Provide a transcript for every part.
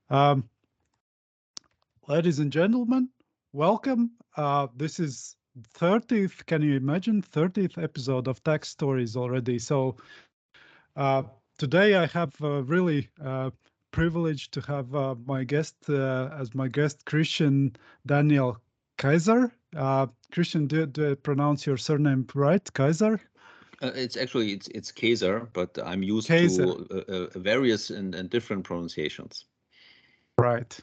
Um, Ladies and gentlemen, welcome. This is 30th, can you imagine, 30th episode of Tax Stories already. So today I have really privilege to have my guest as my guest, Christian Daniel Kaeser. Christian, do I pronounce your surname right, Kaeser? It's Kaeser, but I'm used Kaeser, to various and different pronunciations. right.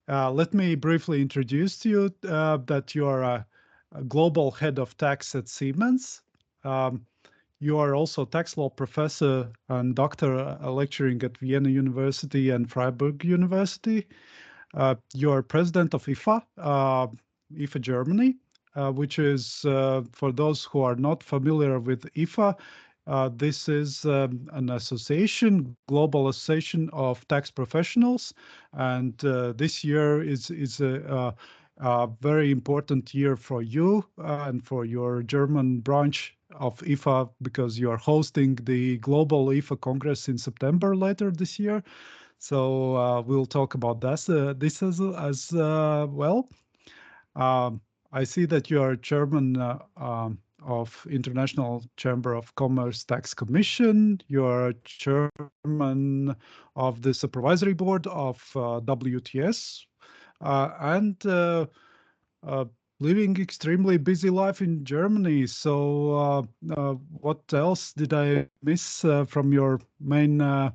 Let me briefly introduce you that you are a global head of tax at Siemens. Um, you are also tax law professor and doctor lecturing at Vienna University and Freiburg University. You are president of IFA, IFA Germany, which is, for those who are not familiar with IFA, this is an association, global association of tax professionals, and this year is a very important year for you and for your German branch of IFA because you are hosting the Global IFA Congress in September later this year. So we'll talk about this as well. I see that you are chairman of International Chamber of Commerce Tax Commission. You are chairman of the Supervisory Board of WTS, and uh, living extremely busy life in Germany. So, what else did I miss from your main uh,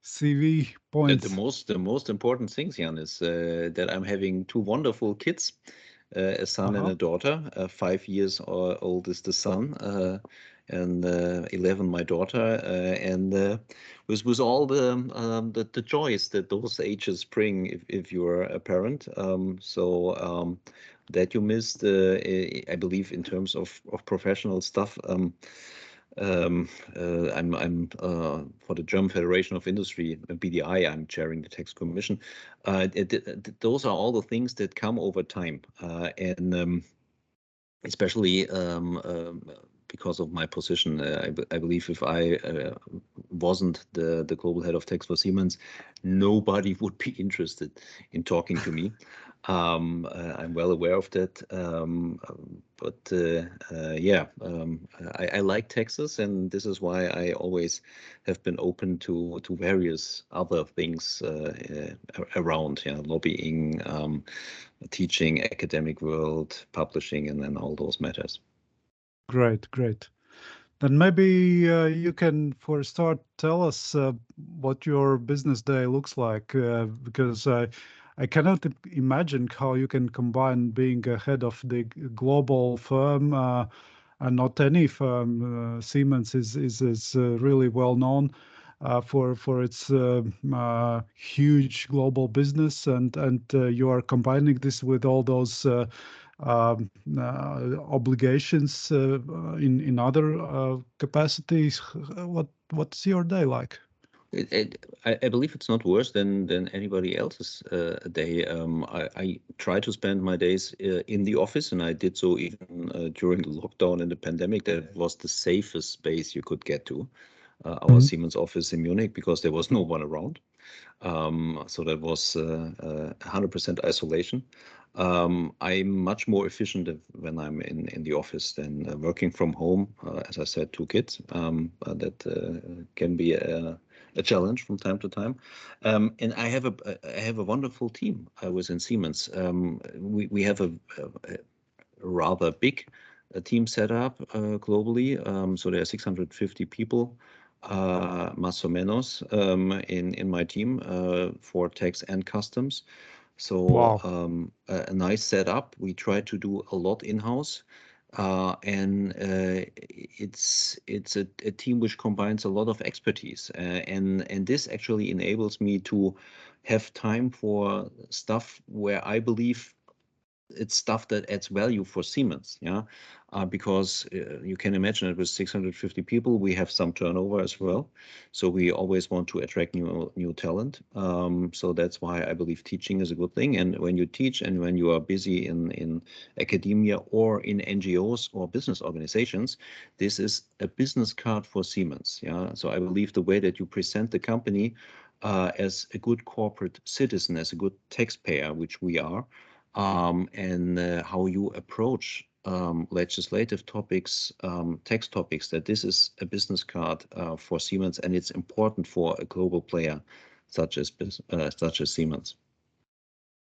CV The points? most important things, Jan, is that I'm having two wonderful kids, a son and Uh-huh. a daughter. 5 years old is the son, and 11 my daughter, and with all the joys that those ages bring if you're a parent. That you missed, I believe, in terms of professional stuff. I'm for the German Federation of Industry, BDI. I'm chairing the tax commission. Those are all the things that come over time, and especially because of my position. I believe if I wasn't the global head of tax for Siemens, nobody would be interested in talking to me. I'm well aware of that. I like taxes, and this is why I always have been open to various other things around, lobbying, teaching, academic world, publishing, and then all those matters. Great, great. Then maybe you can, for a start, tell us what your business day looks like, because I cannot imagine how you can combine being a head of the global firm and not any firm. Siemens is really well known for its huge global business, and you are combining this with all those obligations in other capacities. What's your day like? I believe it's not worse than anybody else's day. I try to spend my days in the office, and I did so even during the lockdown and the pandemic. That was the safest space you could get to, our Mhm. Siemens office in Munich, because there was no one around. So that was 100% isolation. I'm much more efficient when I'm in the office than working from home. As I said, two kids. That can be a challenge from time to time. And I have a wonderful team. I was in Siemens. We have a rather big team set up globally. So there are 650 people, más o menos, in my team for tax and customs. So Wow. a nice setup. We try to do a lot in-house. And it's a team which combines a lot of expertise, and this actually enables me to have time for stuff where I believe it's stuff that adds value for Siemens, because you can imagine it with 650 people, we have some turnover as well. So we always want to attract new talent. So that's why I believe teaching is a good thing. And when you teach and when you are busy in academia or in NGOs or business organizations, this is a business card for Siemens. Yeah. So I believe the way that you present the company as a good corporate citizen, as a good taxpayer, which we are, and how you approach legislative topics, tax topics, that this is a business card for Siemens, and it's important for a global player such as Siemens.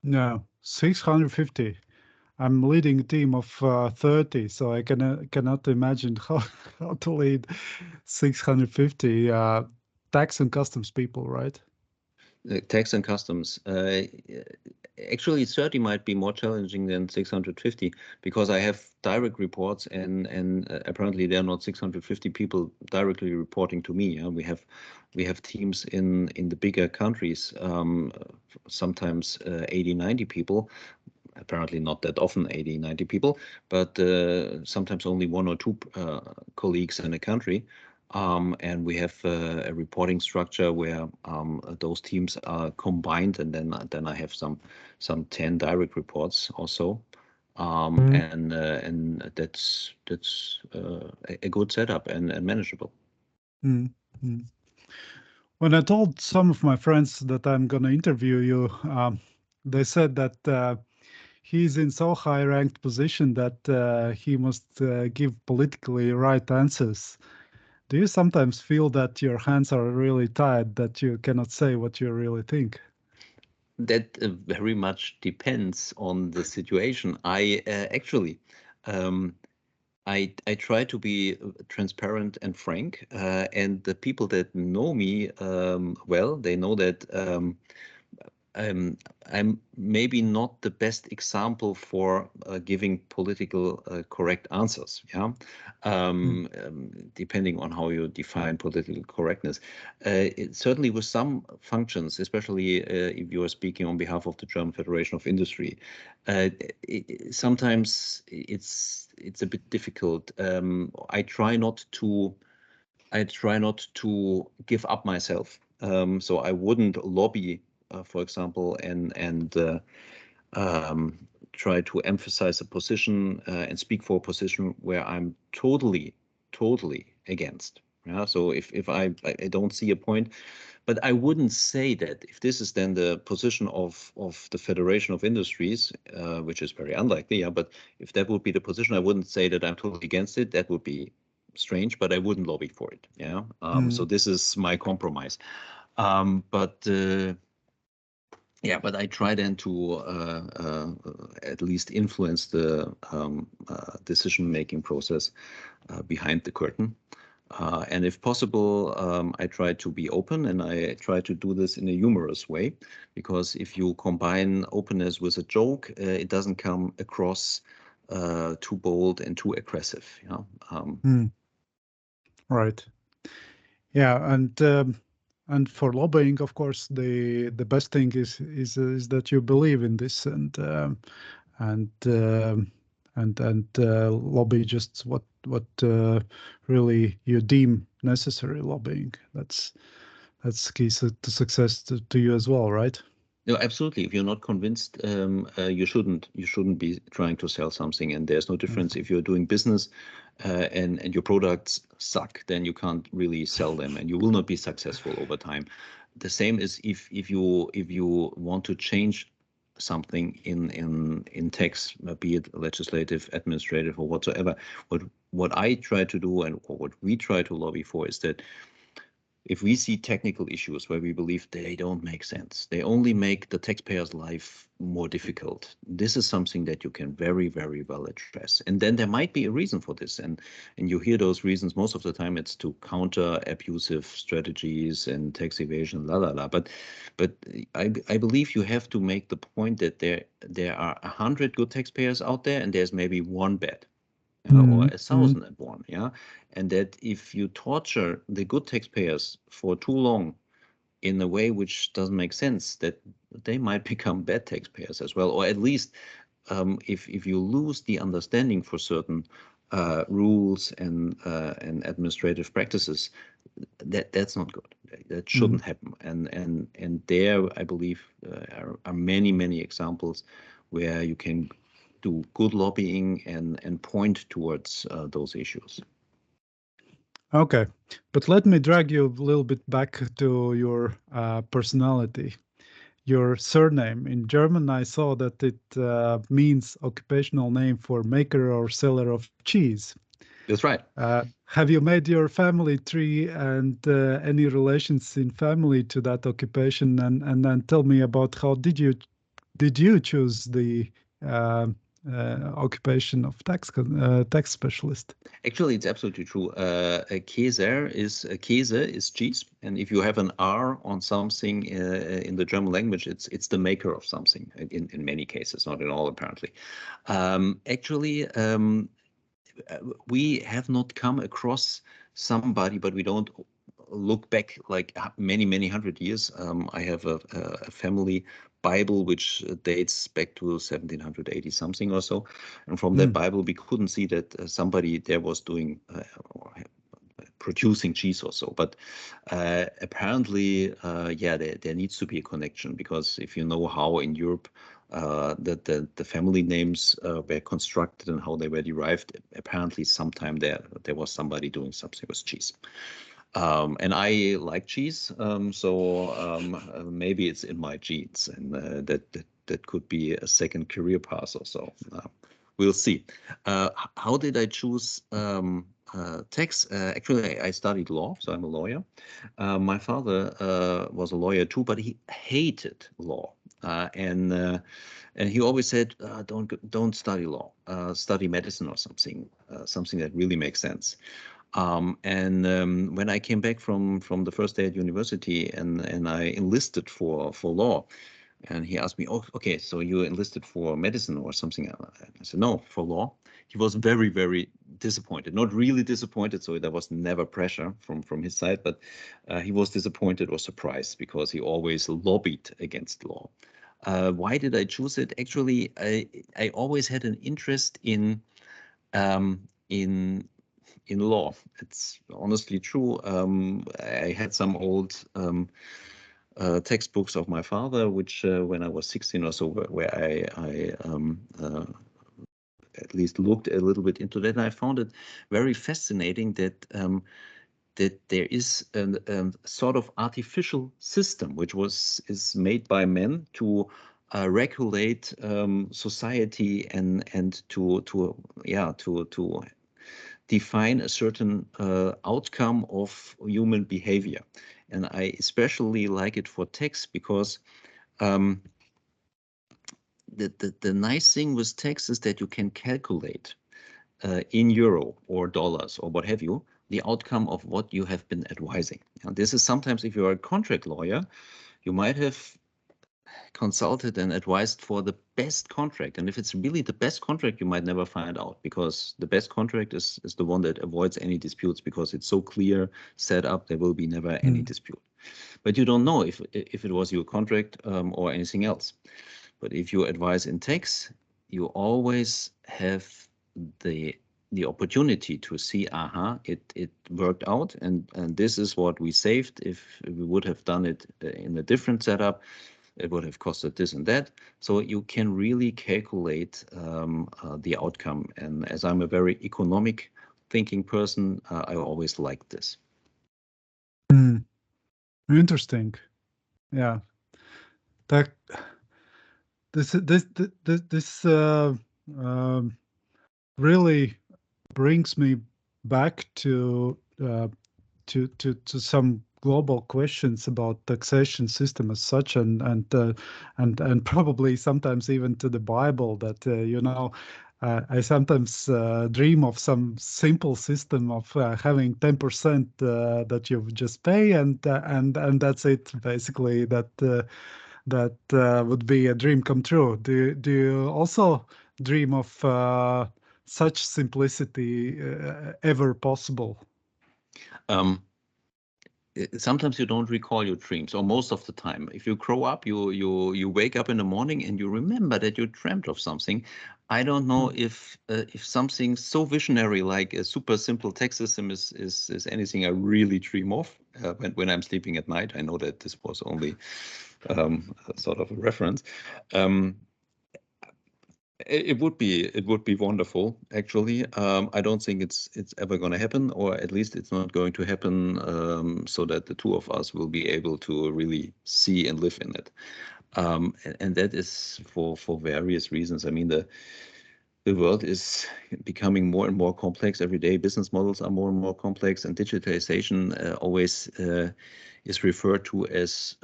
No, 650. I'm leading a team of 30, so I cannot imagine how to lead 650 tax and customs people, right? Tax and customs. Actually, 30 might be more challenging than 650 because I have direct reports, and apparently there are not 650 people directly reporting to me. We have teams in the bigger countries, sometimes 80, 90 people. Apparently not that often 80, 90 people, but sometimes only one or two colleagues in a country. And we have a reporting structure where those teams are combined, and then I have some 10 direct reports also, and that's a good setup and manageable. Mm, mm. When I told some of my friends that I'm going to interview you, they said that he's in so high ranked position that he must give politically right answers. Do you sometimes feel that your hands are really tied, that you cannot say what you really think? That very much depends on the situation. I actually, I try to be transparent and frank, and the people that know me well, they know that I'm maybe not the best example for giving political correct answers. Yeah, depending on how you define political correctness. Certainly, with some functions, especially if you are speaking on behalf of the German Federation of Industry, sometimes it's a bit difficult. I try not to give up myself. So I wouldn't lobby, for example, and try to emphasize a position and speak for a position where I'm totally against. Yeah. So if I don't see a point, but I wouldn't say that if this is then the position of the Federation of Industries, which is very unlikely. Yeah. But if that would be the position, I wouldn't say that I'm totally against it. That would be strange, but I wouldn't lobby for it. Yeah. So this is my compromise. But I try then to at least influence the decision-making process behind the curtain. And if possible, I try to be open, and I try to do this in a humorous way, because if you combine openness with a joke, it doesn't come across too bold and too aggressive. Yeah. Right. Yeah, and for lobbying, of course, the best thing is that you believe in this and lobby just what really you deem necessary lobbying. That's key to success to you as well, right? No, absolutely. If you're not convinced, you shouldn't be trying to sell something. And there's no difference if you're doing business and your products suck, then you can't really sell them, and you will not be successful over time. The same is if you want to change something in tax, be it legislative, administrative, or whatsoever. What I try to do, and what we try to lobby for, is that if we see technical issues where we believe they don't make sense, they only make the taxpayer's life more difficult, this is something that you can very, very well address. And then there might be a reason for this. And you hear those reasons most of the time. It's to counter abusive strategies and tax evasion, la la la. But I believe you have to make the point that there are 100 good taxpayers out there, and there's maybe one bad. Or 1,001, yeah, and that if you torture the good taxpayers for too long in a way which doesn't make sense, that they might become bad taxpayers as well, or at least if you lose the understanding for certain rules and administrative practices, that's not good. That shouldn't happen. And there, I believe, are many examples where you can do good lobbying and point towards those issues. Okay, but let me drag you a little bit back to your personality. Your surname in German, I saw that it means occupational name for maker or seller of cheese. That's right. Have you made your family tree and any relations in family to that occupation? And then tell me about how did you choose the uh, occupation of tax specialist? Actually, it's absolutely true. Käse is cheese, and if you have an R on something in the German language, it's the maker of something. In many cases, not in all, apparently. Actually, we have not come across somebody, but we don't look back like many 100 years. I have a family Bible which dates back to 1780 something or so, and from that Bible we couldn't see that somebody there was doing or producing cheese or so. But apparently, yeah, there needs to be a connection, because if you know how in Europe that the family names were constructed and how they were derived, apparently sometime there was somebody doing something with cheese. And I like cheese, so maybe it's in my genes, and that could be a second career path or so. We'll see. How did I choose tax? Actually, I studied law, so I'm a lawyer. My father was a lawyer too, but he hated law, and he always said, "Don't study law. Study medicine or something, something that really makes sense." And when I came back from the first day at university, and I enlisted for law, and he asked me, "Oh, okay, so you enlisted for medicine or something?" I said, "No, for law." He was very disappointed. Not really disappointed, so there was never pressure from his side, but he was disappointed or surprised, because he always lobbied against law. Why did I choose it? Actually, I always had an interest in um, in in law. It's honestly true. I had some old textbooks of my father, which when I was 16 or so, where I at least looked a little bit into that. And I found it very fascinating that that there is a sort of artificial system which is made by men to regulate society, and to define a certain outcome of human behavior. And I especially like it for tax, because um, the nice thing with tax is that you can calculate in euro or dollars or what have you, the outcome of what you have been advising. And this is sometimes, if you're a contract lawyer, you might have consulted and advised for the best contract. And if it's really the best contract, you might never find out, because the best contract is the one that avoids any disputes, because it's so clear set up, there will be never any dispute. But you don't know if it was your contract or anything else. But if you advise in tax, you always have the opportunity to see, it worked out, and this is what we saved. If we would have done it in a different setup, it would have costed this and that. So you can really calculate the outcome. And as I'm a very economic thinking person, I always liked this. Interesting. Yeah. That this really brings me back to some global questions about taxation system as such, and probably sometimes even to the Bible, that I sometimes dream of some simple system of having 10% that you just pay, and that's it basically. That would be a dream come true. Do you also dream of such simplicity ever possible? Sometimes you don't recall your dreams, or most of the time. If you grow up, you wake up in the morning and you remember that you dreamt of something. I don't know if something so visionary like a super simple tax system is anything I really dream of when I'm sleeping at night. I know that this was only sort of a reference. It would be wonderful, actually. I don't think it's ever going to happen, or at least it's not going to happen so that the two of us will be able to really see and live in it. And that is for various reasons. I mean, the world is becoming more and more complex every day. Business models are more and more complex, and digitalization always is referred to as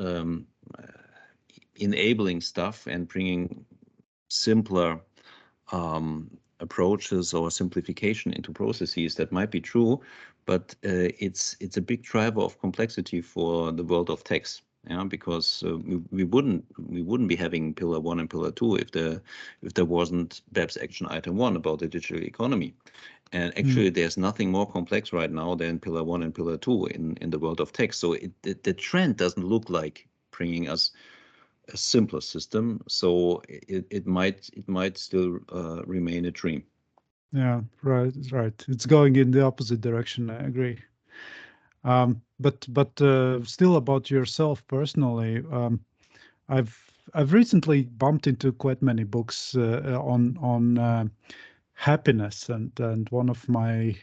enabling stuff and bringing simpler approaches or simplification into processes. That might be true, but it's a big driver of complexity for the world of tax. Yeah, because we wouldn't be having pillar 1 and pillar 2 if there wasn't BEPS action item 1 about the digital economy. And actually, there's nothing more complex right now than pillar 1 and pillar 2 in the world of tax. So the trend doesn't look like bringing us a simpler system, so it might still remain a dream. Yeah, right. It's going in the opposite direction. I agree. But still about yourself personally, I've recently bumped into quite many books on happiness, and one of my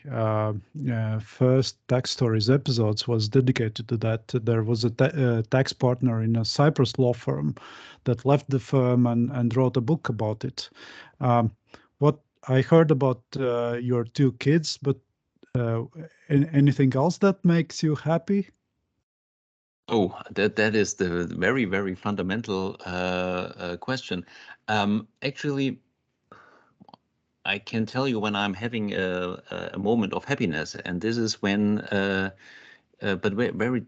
first tax stories episodes was dedicated to that. There was a tax partner in a Cyprus law firm that left the firm and wrote a book about it. What I heard about your two kids, but anything else that makes you happy? Oh, that is the very, very fundamental question. Actually, I can tell you when I'm having a moment of happiness, and this is when, but very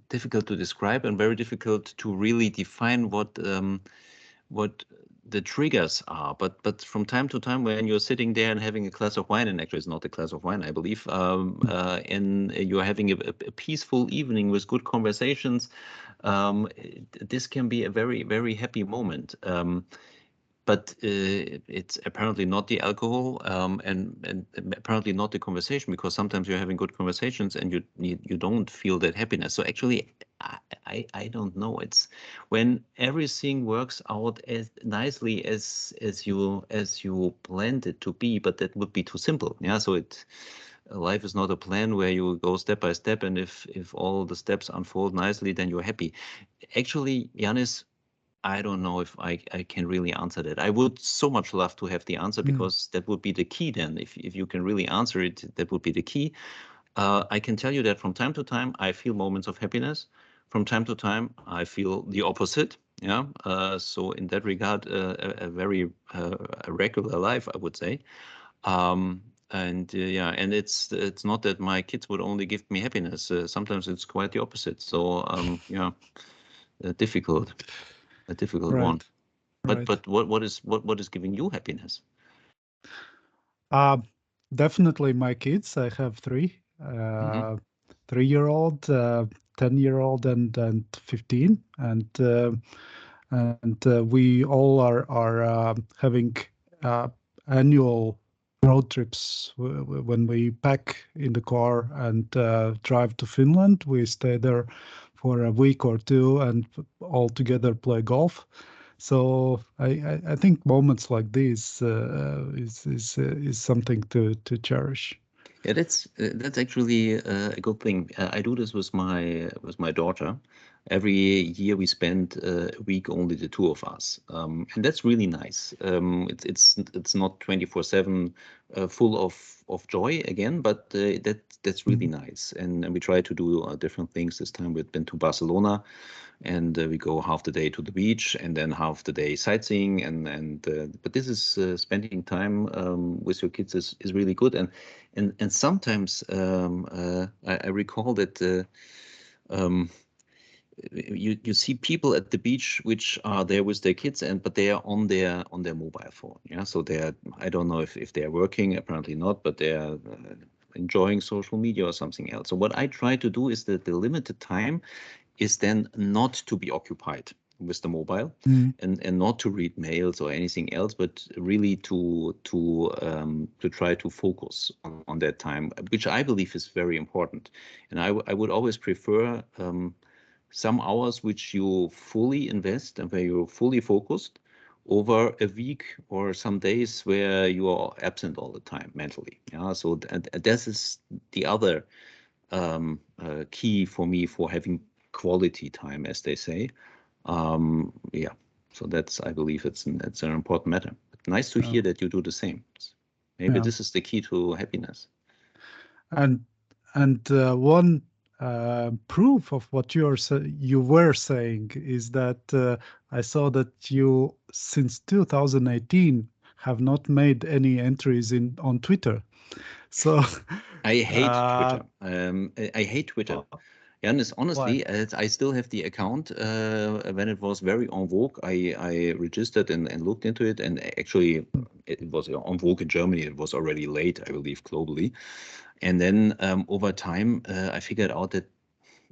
difficult to describe and very difficult to really define what the triggers are. But from time to time, when you're sitting there and having a glass of wine, and actually it's not a glass of wine, I believe, and you're having a peaceful evening with good conversations, this can be a very, very happy moment. But it's apparently not the alcohol and apparently not the conversation, because sometimes you're having good conversations and you don't feel that happiness. So actually, I don't know. It's when everything works out as nicely as you planned it to be, but that would be too simple. Yeah. So life is not a plan where you go step by step, and if all the steps unfold nicely, then you're happy. Actually, Yanis, I don't know if I can really answer that. I would so much love to have the answer, because that would be the key then. If you can really answer it, that would be the key. I can tell you that from time to time, I feel moments of happiness. From time to time, I feel the opposite. Yeah. So in that regard, a very a regular life, I would say. And yeah, and it's not that my kids would only give me happiness. Sometimes it's quite the opposite. So yeah, difficult. A difficult one. Right, right. But what is giving you happiness? Uh, Definitely my kids. I have three, Hmm. 3-year-old, 10-year-old, and 15, and we all are having uh, annual road trips. When we pack in the car and drive to Finland, we stay there for a week or two and all together play golf. So I think moments like these is something to cherish. Yeah, that's actually a good thing. I do this with my daughter. Every year we spend a week only the two of us, and that's really nice. It's not 24/7 full of joy again, but that's really Mm. nice. And we try to do different things. This time we've been to Barcelona, and we go half the day to the beach and then half the day sightseeing. And but this is spending time with your kids is really good. And sometimes I recall that um, you see people at the beach which are there with their kids, but they are on their mobile phone. Yeah, so they're, I don't know if they are working, apparently not, but they are enjoying social media or something else. So what I try to do is that the limited time is then not to be occupied with the mobile, Mm. and not to read mails or anything else, but really to try to focus on that time, which I believe is very important. And I would always prefer some hours which you fully invest and where you're fully focused, over a week or some days where you are absent all the time mentally. Yeah, so this is the other key for me for having quality time, as they say. Yeah, so that's, I believe it's an important matter. But nice to hear that you do the same. Maybe this is the key to happiness. And one proof of what you were saying is that I saw that you since 2018 have not made any entries on Twitter. So I hate Twitter. I hate Twitter. And honestly, I still have the account when it was very en vogue. I registered and looked into it, and actually it was en vogue in Germany. It was already late, I believe, globally. And then over time, I figured out that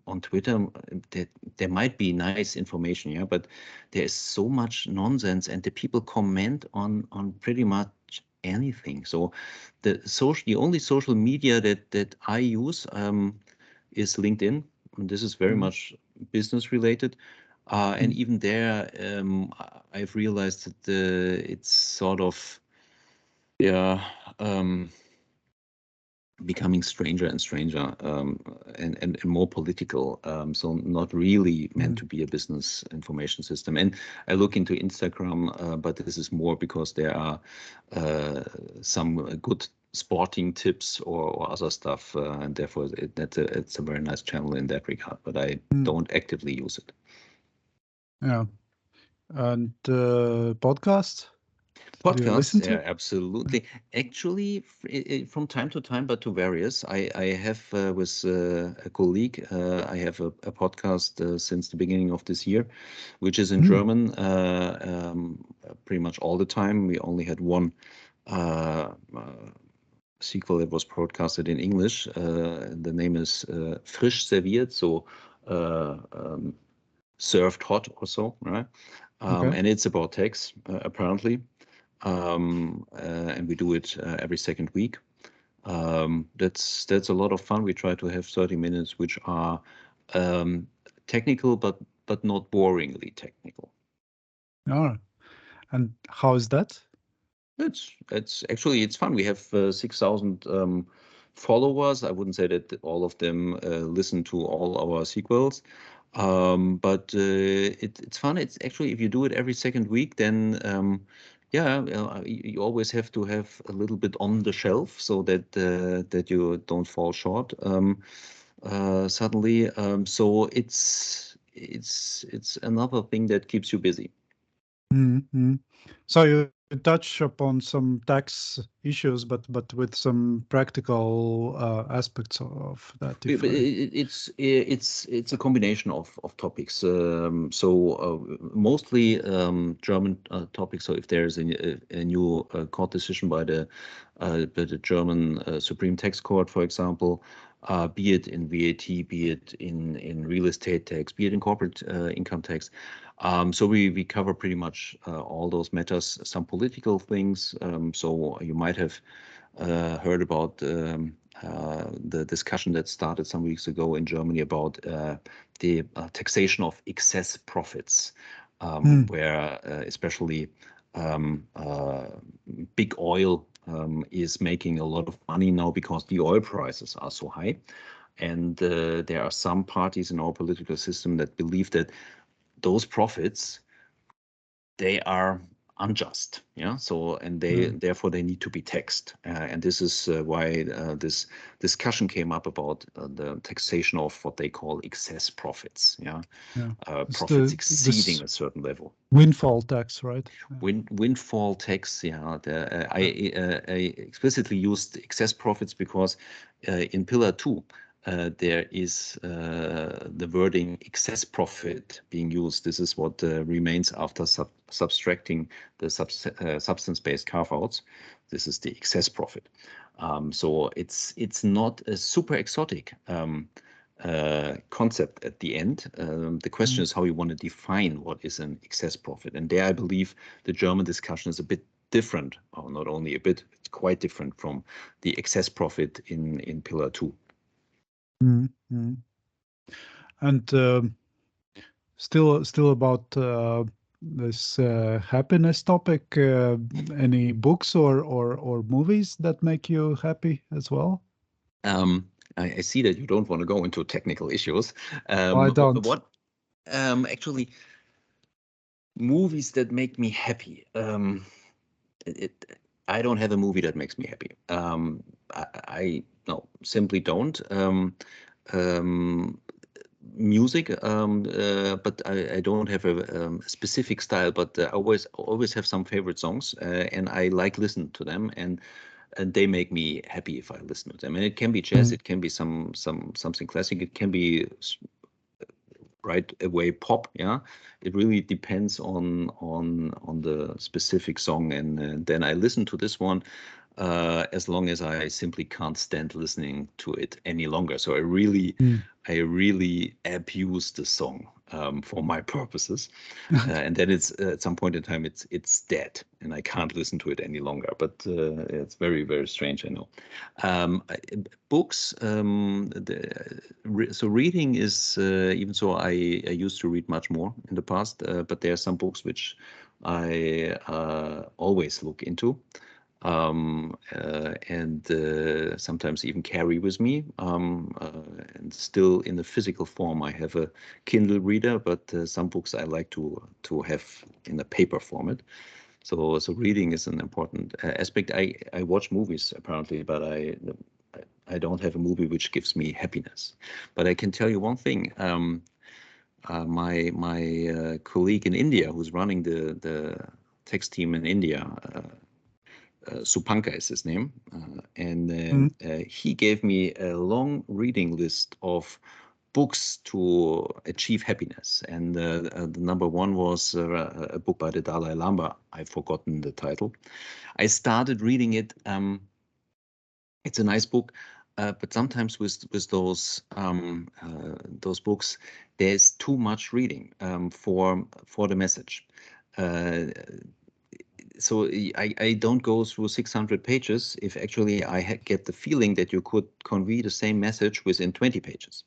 on Twitter that there might be nice information, yeah, but there is so much nonsense, and the people comment on pretty much anything. So the only social media that I use is LinkedIn. And this is very much business related. And even there, I've realized that it's sort of, yeah, becoming stranger and stranger and more political. So not really meant to be a business information system. And I look into Instagram, but this is more because there are some good sporting tips or other stuff, and therefore it's a very nice channel in that regard. But I don't actively use it. Yeah, and podcasts. Do you listen Podcasts, to? yeah, absolutely. Actually, from time to time, but to various. I have with a colleague, I have a podcast since the beginning of this year, which is in German pretty much all the time. We only had one sequel that was broadcasted in English. The name is Frisch serviert, so served hot or so, right? And it's about tax, apparently. And we do it every second week. That's a lot of fun. We try to have 30 minutes, which are technical, but not boringly technical. Oh, and how is that? It's actually it's fun. We have 6,000 followers. I wouldn't say that all of them listen to all our sequels, but it's fun. It's actually, if you do it every second week, then yeah, you always have to have a little bit on the shelf so that that you don't fall short suddenly. So it's another thing that keeps you busy. So you touch upon some tax issues, but with some practical aspects of that. If I It's a combination of topics. Mostly German topics. So if there's a new court decision by the German Supreme Tax Court, for example, be it in VAT, be it in real estate tax, be it in corporate income tax. So we cover pretty much all those matters. Some political things. So you might have heard about the discussion that started some weeks ago in Germany about the taxation of excess profits, where especially big oil is making a lot of money now because the oil prices are so high. And there are some parties in our political system that believe that those profits, they are unjust, yeah. So and therefore they need to be taxed, and this is why this discussion came up about the taxation of what they call excess profits, yeah. it's Profits this exceeding a certain level. windfall tax, right? Windfall tax, yeah. I explicitly used excess profits because in Pillar 2 there is the wording excess profit being used. This is what remains after subtracting the substance-based carve-outs. This is the excess profit. So it's not a super exotic concept at the end. The question is how you want to define what is an excess profit. And there I believe the German discussion is a bit different, or not only a bit, it's quite different from the excess profit in Pillar 2. And still about this happiness topic. Any books or movies that make you happy as well? I see that you don't want to go into technical issues. I don't. What actually movies that make me happy? I don't have a movie that makes me happy. I no, simply don't. Music, but I don't have a specific style, but I always have some favorite songs, and I like listen to them, and they make me happy if I listen to them. And it can be jazz, it can be something classic, it can be right away pop. Yeah, it really depends on the specific song, and then I listen to this one as long as I simply can't stand listening to it any longer. So I really abuse the song for my purposes, and then it's at some point in time it's dead, and I can't listen to it any longer. But it's very strange, I know. Books. So reading is even so. I used to read much more in the past, but there are some books which I always look into. And sometimes even carry with me. And still in the physical form, I have a Kindle reader, but some books I like to have in a paper format. So reading is an important aspect. I watch movies apparently, but I don't have a movie which gives me happiness. But I can tell you one thing. My colleague in India, who's running the text team in India, Supanka is his name, and he gave me a long reading list of books to achieve happiness, and the number one was a book by the Dalai Lama. I've forgotten the title. I started reading it. It's a nice book, but sometimes with those books, there's too much reading for the message. So I don't go through 600 pages if actually I get the feeling that you could convey the same message within 20 pages.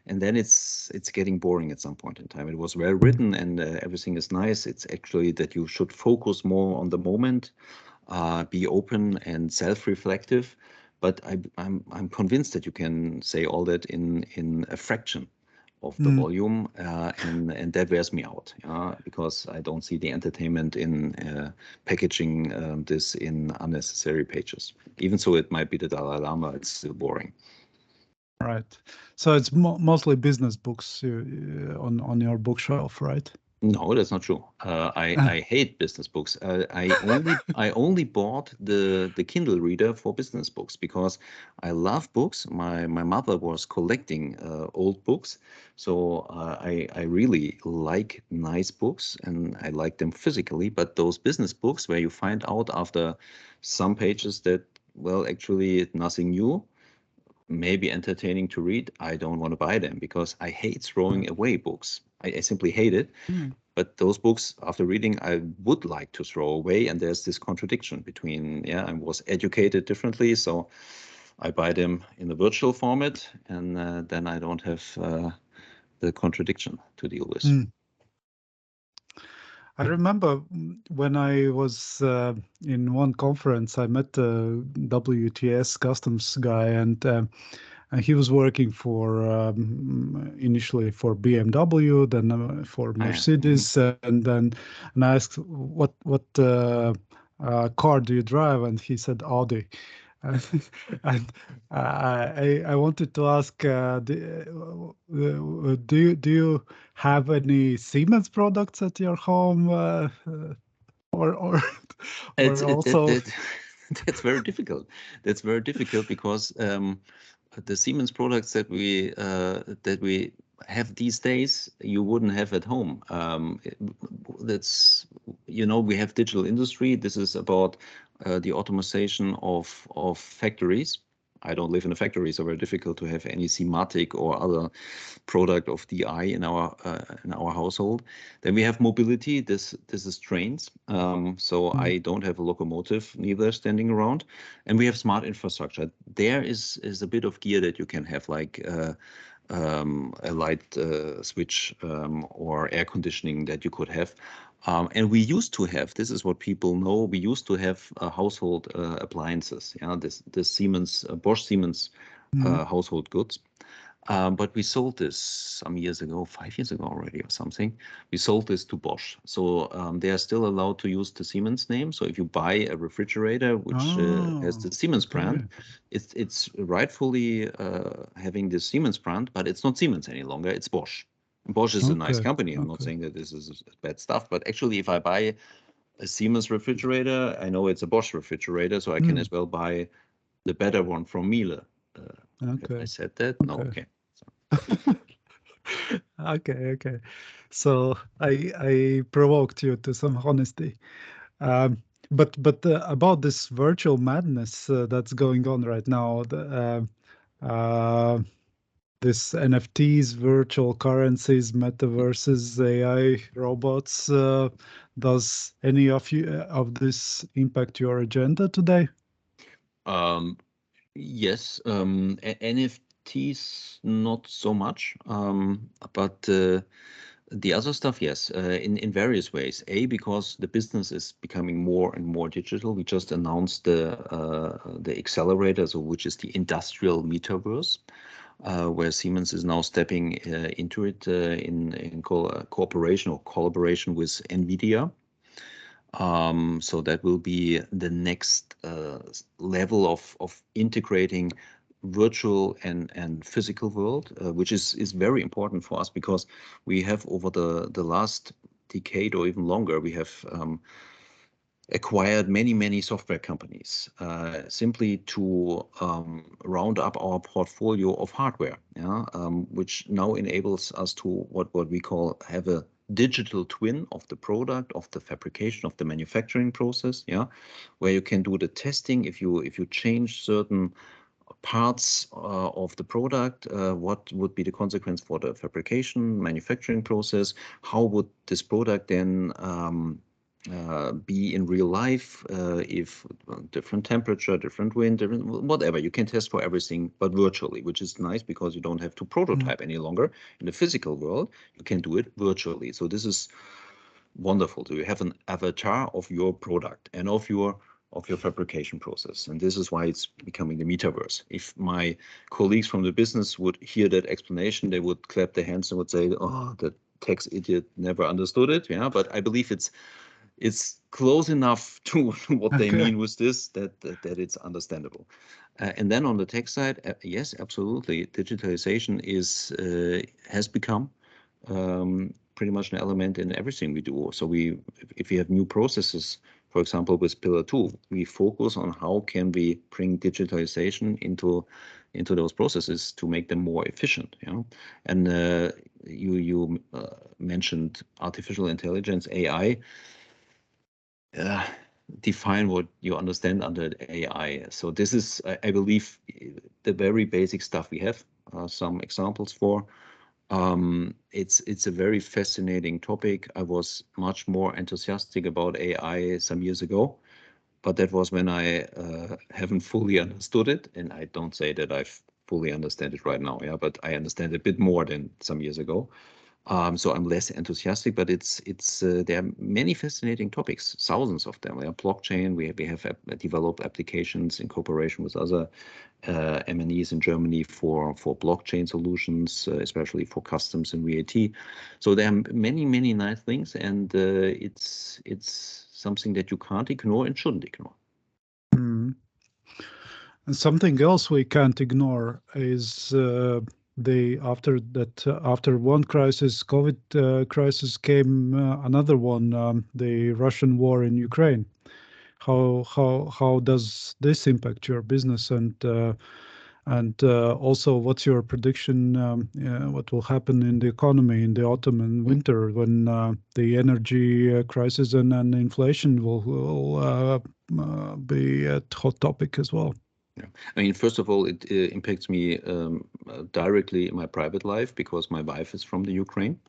And then it's getting boring at some point in time. It was well written and everything is nice. It's actually that you should focus more on the moment, be open and self-reflective. But I'm convinced that you can say all that in a fraction of the volume, and that wears me out, because I don't see the entertainment in packaging this in unnecessary pages. Even so, it might be the Dalai Lama, it's still boring. Right. So it's mostly business books on your bookshelf, right? No, that's not true. I hate business books. I only bought the Kindle reader for business books because I love books. My mother was collecting old books, so I really like nice books and I like them physically. But those business books where you find out after some pages that, well, actually nothing new, maybe entertaining to read, I don't want to buy them because I hate throwing away books. I simply hate it. But those books, after reading, I would like to throw away. And there's this contradiction between, I was educated differently, so I buy them in the virtual format, and then I don't have the contradiction to deal with. I remember when I was in one conference, I met the WTS customs guy, and he was working for initially for BMW, then for Mercedes, and I asked what car do you drive, and he said Audi. And I wanted to ask, do you have any Siemens products at your home, or also? That's very difficult. That's very difficult because the Siemens products that we have these days, you wouldn't have at home. That's, we have digital industry. This is about the automation of factories. I don't live in a factory, so very difficult to have any Simatic or other product of DI in our household. Then we have mobility. This is trains. So I don't have a locomotive neither standing around, and we have smart infrastructure. There is a bit of gear that you can have, like a light switch or air conditioning that you could have. And we used to have, this is what people know, we used to have household appliances, the Siemens, Bosch Siemens household goods. But we sold this some years ago, 5 years ago already or something. We sold this to Bosch. So they are still allowed to use the Siemens name. So if you buy a refrigerator which has the Siemens brand, it's rightfully having the Siemens brand, but it's not Siemens any longer, it's Bosch. Bosch is a nice company. I'm not saying that this is bad stuff, but actually if I buy a Siemens refrigerator, I know it's a Bosch refrigerator, so I can as well buy the better one from Miele. Have I said that? No, okay. Okay. So I provoked you to some honesty. But about this virtual madness that's going on right now, this NFTs, virtual currencies, metaverses, AI, robots. Does any of this impact your agenda today? Yes, NFTs not so much, but the other stuff, yes, in various ways. Because the business is becoming more and more digital. We just announced the accelerator, so which is the industrial metaverse, where Siemens is now stepping into it in cooperation or collaboration with NVIDIA. So that will be the next level of integrating virtual and physical world, which is very important for us because we have over the last decade or even longer, we have acquired many software companies simply to round up our portfolio of hardware, which now enables us to what we call have a digital twin of the product, of the fabrication, of the manufacturing process, where you can do the testing if you change certain parts of the product, what would be the consequence for the fabrication, manufacturing process, how would this product then be in real life if different temperature, different wind, different whatever. You can test for everything, but virtually, which is nice because you don't have to prototype any longer in the physical world. You can do it virtually. So this is wonderful. So you have an avatar of your product and of your fabrication process. And this is why it's becoming the metaverse. If my colleagues from the business would hear that explanation, they would clap their hands and would say, oh, the tax idiot never understood it. But I believe it's close enough to what they mean with this that it's understandable. And then on the tech side, yes, absolutely, digitalization has become pretty much an element in everything we do. So if we have new processes, for example, with Pillar 2, we focus on how can we bring digitalization into those processes to make them more efficient. And you mentioned artificial intelligence, AI. Define what you understand under AI. So this is, I believe, the very basic stuff we have some examples for. It's a very fascinating topic. I was much more enthusiastic about AI some years ago, but that was when I haven't fully understood it. And I don't say that I've fully understand it right now, but I understand a bit more than some years ago. So I'm less enthusiastic, but it's there are many fascinating topics, thousands of them. Blockchain, we have developed applications in cooperation with other M&Es in Germany for blockchain solutions, especially for customs and VAT. So there are many nice things, and it's something that you can't ignore and shouldn't ignore. And something else we can't ignore is after one crisis, COVID crisis, came another one, the Russian war in Ukraine. How does this impact your business, and also what's your prediction? What will happen in the economy in the autumn and winter when the energy crisis and inflation will be a hot topic as well? Yeah. I mean, first of all, it impacts me directly in my private life because my wife is from the Ukraine.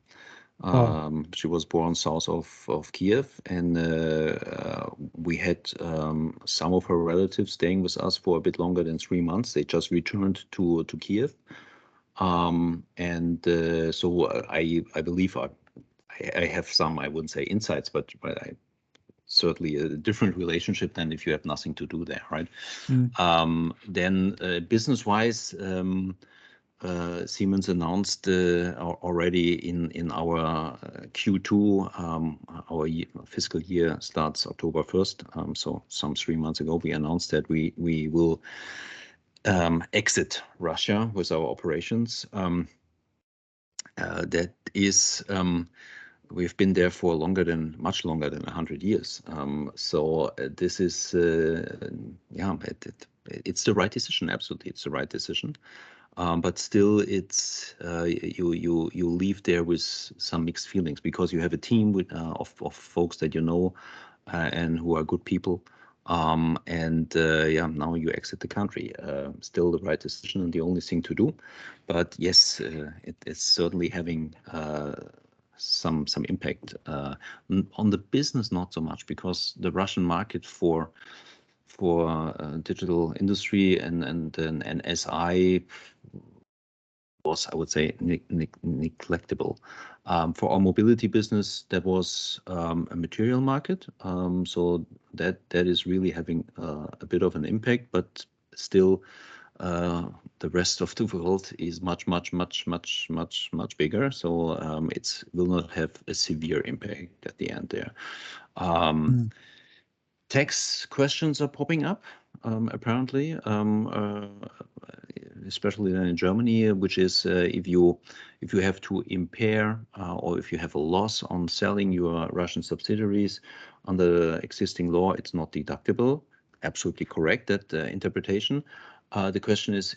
She was born south of Kiev, and we had some of her relatives staying with us for a bit longer than 3 months. They just returned to Kiev, and so I believe I I have some, I wouldn't say insights, but certainly a different relationship than if you have nothing to do there, right? Then business-wise, Siemens announced already in our Q2, our fiscal year starts October 1st. So some 3 months ago, we announced that we will exit Russia with our operations. That is, we've been there for much longer than 100 years. So this is, it's the right decision. Absolutely, it's the right decision. But still, it's you leave there with some mixed feelings because you have a team of folks that you know and who are good people. Now you exit the country. Still the right decision and the only thing to do. But yes, it's certainly having some impact on the business, not so much because the Russian market for digital industry and SI was, I would say, neglectable. For our mobility business, that was a material market, so that is really having a bit of an impact, but still the rest of the world is much bigger, so it will not have a severe impact at the end there. Tax questions are popping up, apparently, especially in Germany, which is if you have to impair or if you have a loss on selling your Russian subsidiaries under existing law, it's not deductible. Absolutely correct, that interpretation. The question is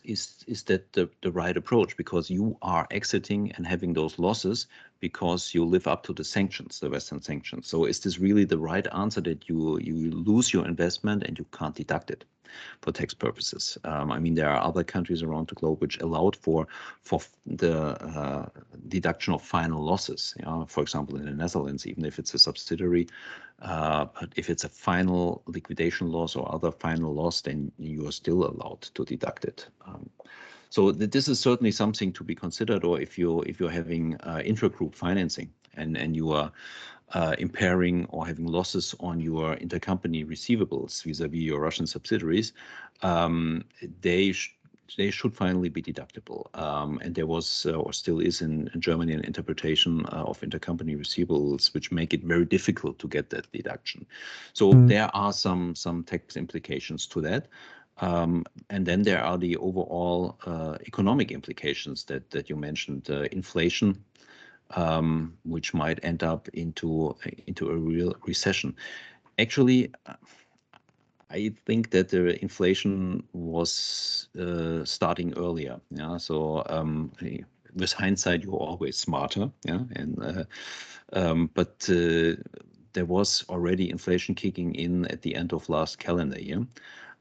that the right approach? Because you are exiting and having those losses because you live up to the sanctions, the Western sanctions. So is this really the right answer that you lose your investment and you can't deduct it for tax purposes? I mean, there are other countries around the globe which allowed for the deduction of final losses. For example, in the Netherlands, even if it's a subsidiary, but if it's a final liquidation loss or other final loss, then you are still allowed to deduct it. So this is certainly something to be considered, or if you're having intra-group financing and you are impairing or having losses on your intercompany receivables vis-a-vis your Russian subsidiaries, they should finally be deductible. And there was or still is in Germany an interpretation of intercompany receivables which make it very difficult to get that deduction. So there are some tax implications to that. And then there are the overall economic implications that you mentioned, inflation, which might end up into a real recession. Actually, I think that the inflation was starting earlier. Yeah, so with hindsight, you're always smarter. Yeah, but there was already inflation kicking in at the end of last calendar year.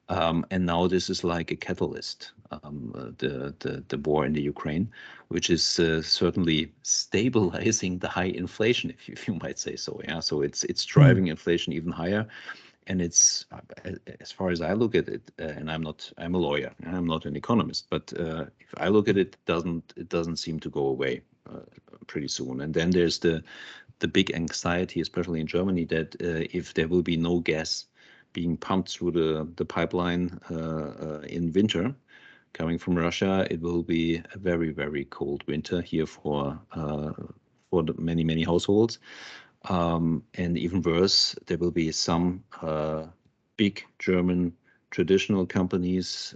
And now this is like a catalyst, the war in the Ukraine, which is certainly stabilizing the high inflation, if you might say so. Yeah, so it's driving inflation even higher, and it's as far as I look at it, and I'm a lawyer, I'm not an economist, but if I look at it, it doesn't seem to go away pretty soon. And then there's the big anxiety, especially in Germany, that if there will be no gas being pumped through the pipeline in winter coming from Russia, it will be a very, very cold winter here for the many households. And even worse, there will be some big German traditional companies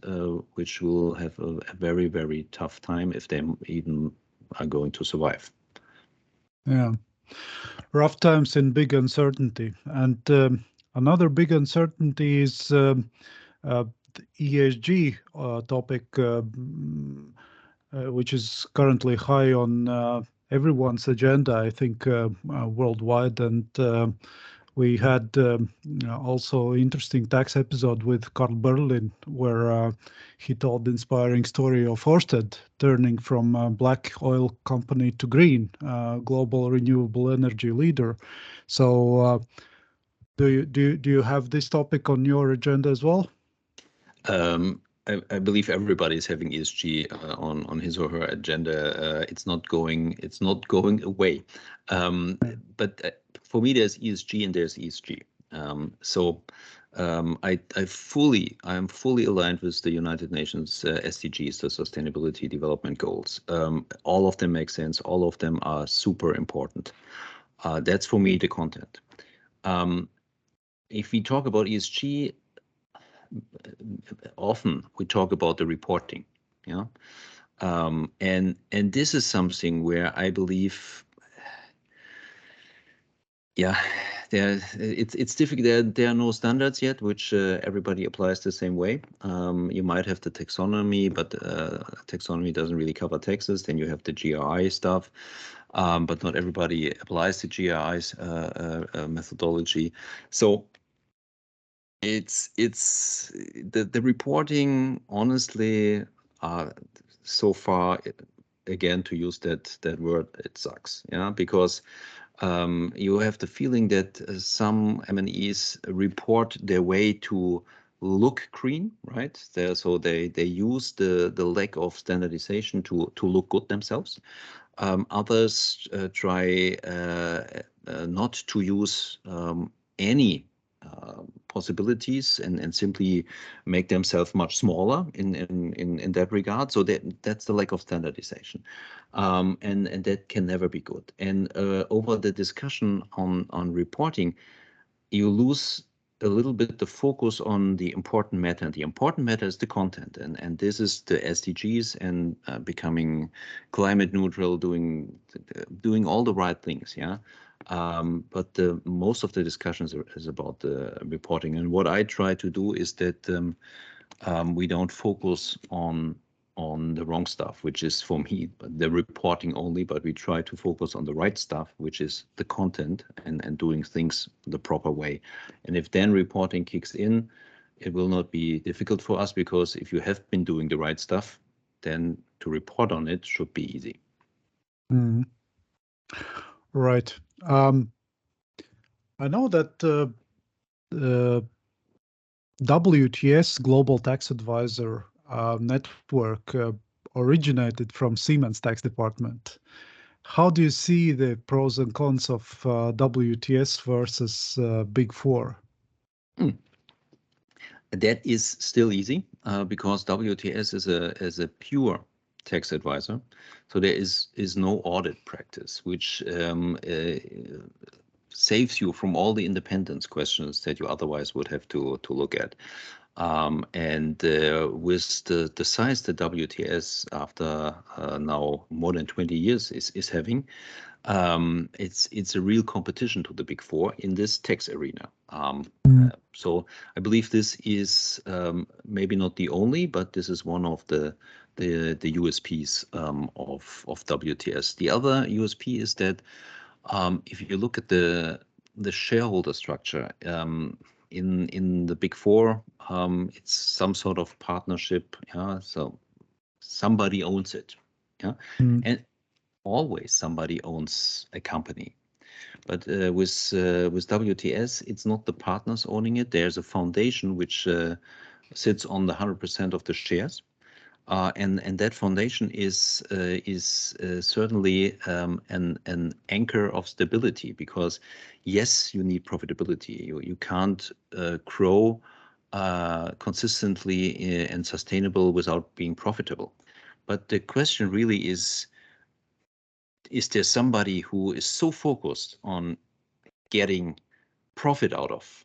which will have a very, very tough time if they even are going to survive. Yeah, rough times and big uncertainty. And another big uncertainty is the ESG topic, which is currently high on everyone's agenda, I think, worldwide. And we had also interesting tax episode with Carl Berlin, where he told the inspiring story of Ørsted turning from a black oil company to green, global renewable energy leader. So do you have this topic on your agenda as well? I believe everybody is having ESG on his or her agenda. It's not going away. But for me, there's ESG and there's ESG. I am fully aligned with the United Nations SDGs, the Sustainability Development Goals. All of them make sense. All of them are super important. That's for me the content. If we talk about ESG, often we talk about the reporting, yeah, and this is something where I believe, yeah, it's difficult. There are no standards yet, which everybody applies the same way. You might have the taxonomy, but taxonomy doesn't really cover taxes. Then you have the GRI stuff, but not everybody applies the GRI's methodology. So it's the reporting, honestly, so far, again, to use that word, it sucks, yeah, because you have the feeling that some M&Es report their way to look green, right? So they use the lack of standardization to look good themselves. Others try not to use any possibilities and simply make themselves much smaller in that regard. So that's the lack of standardization, and that can never be good. And over the discussion on reporting, you lose a little bit the focus on the important matter. The important matter is the content, and this is the SDGs and becoming climate neutral, doing all the right things, yeah. But most of the discussions is about the reporting, and what I try to do is that we don't focus on the wrong stuff, which is for me the reporting only, but we try to focus on the right stuff, which is the content and doing things the proper way. And if then reporting kicks in, it will not be difficult for us, because if you have been doing the right stuff, then to report on it should be easy. Mm. Right. I know that WTS Global Tax Advisor network originated from Siemens Tax Department. How do you see the pros and cons of WTS versus Big Four? That is still easy because WTS is a pure tax advisor, so there is no audit practice, which saves you from all the independence questions that you otherwise would have to look at. And with the size that WTS, after now more than 20 years, is having, it's a real competition to the Big Four in this tax arena. So I believe this is maybe not the only, but this is one of the USPs of WTS. The other USP is that if you look at the shareholder structure in the Big Four, it's some sort of partnership. Yeah, so somebody owns it. Yeah, and always somebody owns a company. But with WTS, it's not the partners owning it. There's a foundation which sits on the 100% of the shares. And that foundation is certainly an anchor of stability, because yes, you need profitability. You can't grow consistently and sustainable without being profitable. But the question really is there somebody who is so focused on getting profit out of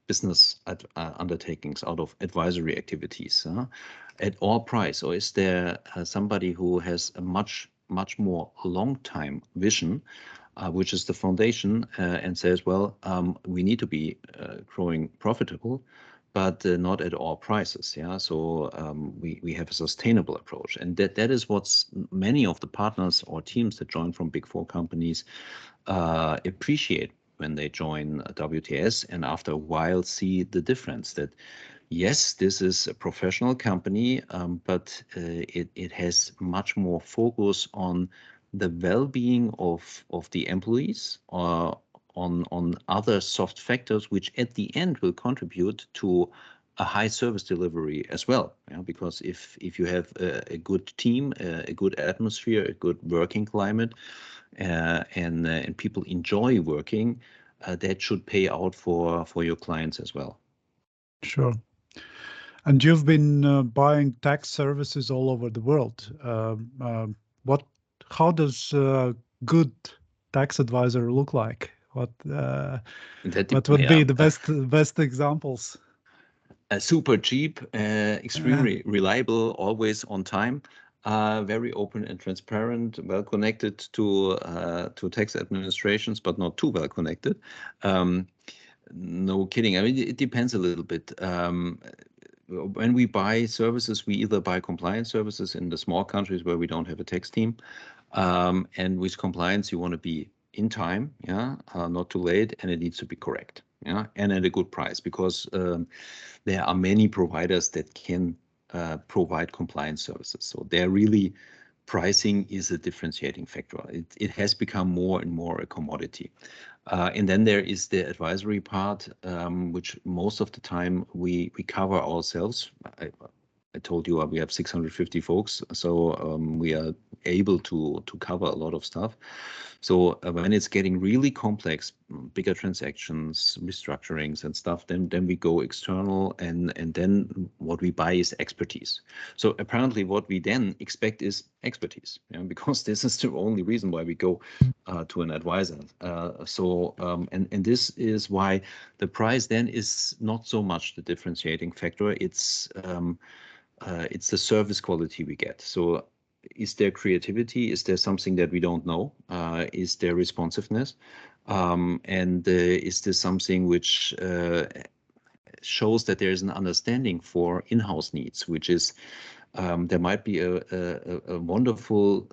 business undertakings, out of advisory activities at all price, or is there somebody who has a much more long time vision, which is the foundation, and says, well, we need to be growing profitable, but not at all prices. Yeah, so we have a sustainable approach, and that is what's many of the partners or teams that join from Big Four companies appreciate when they join WTS, and after a while see the difference that yes, this is a professional company, but it has much more focus on the well-being of the employees, on other soft factors, which at the end will contribute to a high service delivery as well. Because if you have a good team, a good atmosphere, a good working climate, and people enjoy working, that should pay out for your clients as well. Sure. And you've been buying tax services all over the world. How does good tax advisor look like? What would be the best examples? Super cheap, extremely reliable, always on time, very open and transparent, well connected to tax administrations, but not too well connected. No kidding. I mean, it depends a little bit. When we buy services, we either buy compliance services in the small countries where we don't have a tax team, and with compliance, you want to be in time, not too late, and it needs to be correct, and at a good price, because there are many providers that can provide compliance services. So they're really, pricing is a differentiating factor. It has become more and more a commodity. And then there is the advisory part, which most of the time we cover ourselves. I told you we have 650 folks, so we are able to cover a lot of stuff. So when it's getting really complex, bigger transactions, restructurings and stuff, then we go external, and then what we buy is expertise. So apparently what we then expect is expertise, because this is the only reason why we go to an advisor. And this is why the price then is not so much the differentiating factor. It's the service quality we get. So is there creativity? Is there something that we don't know? Is there responsiveness? And is this something which shows that there is an understanding for in-house needs, which is there might be a wonderful,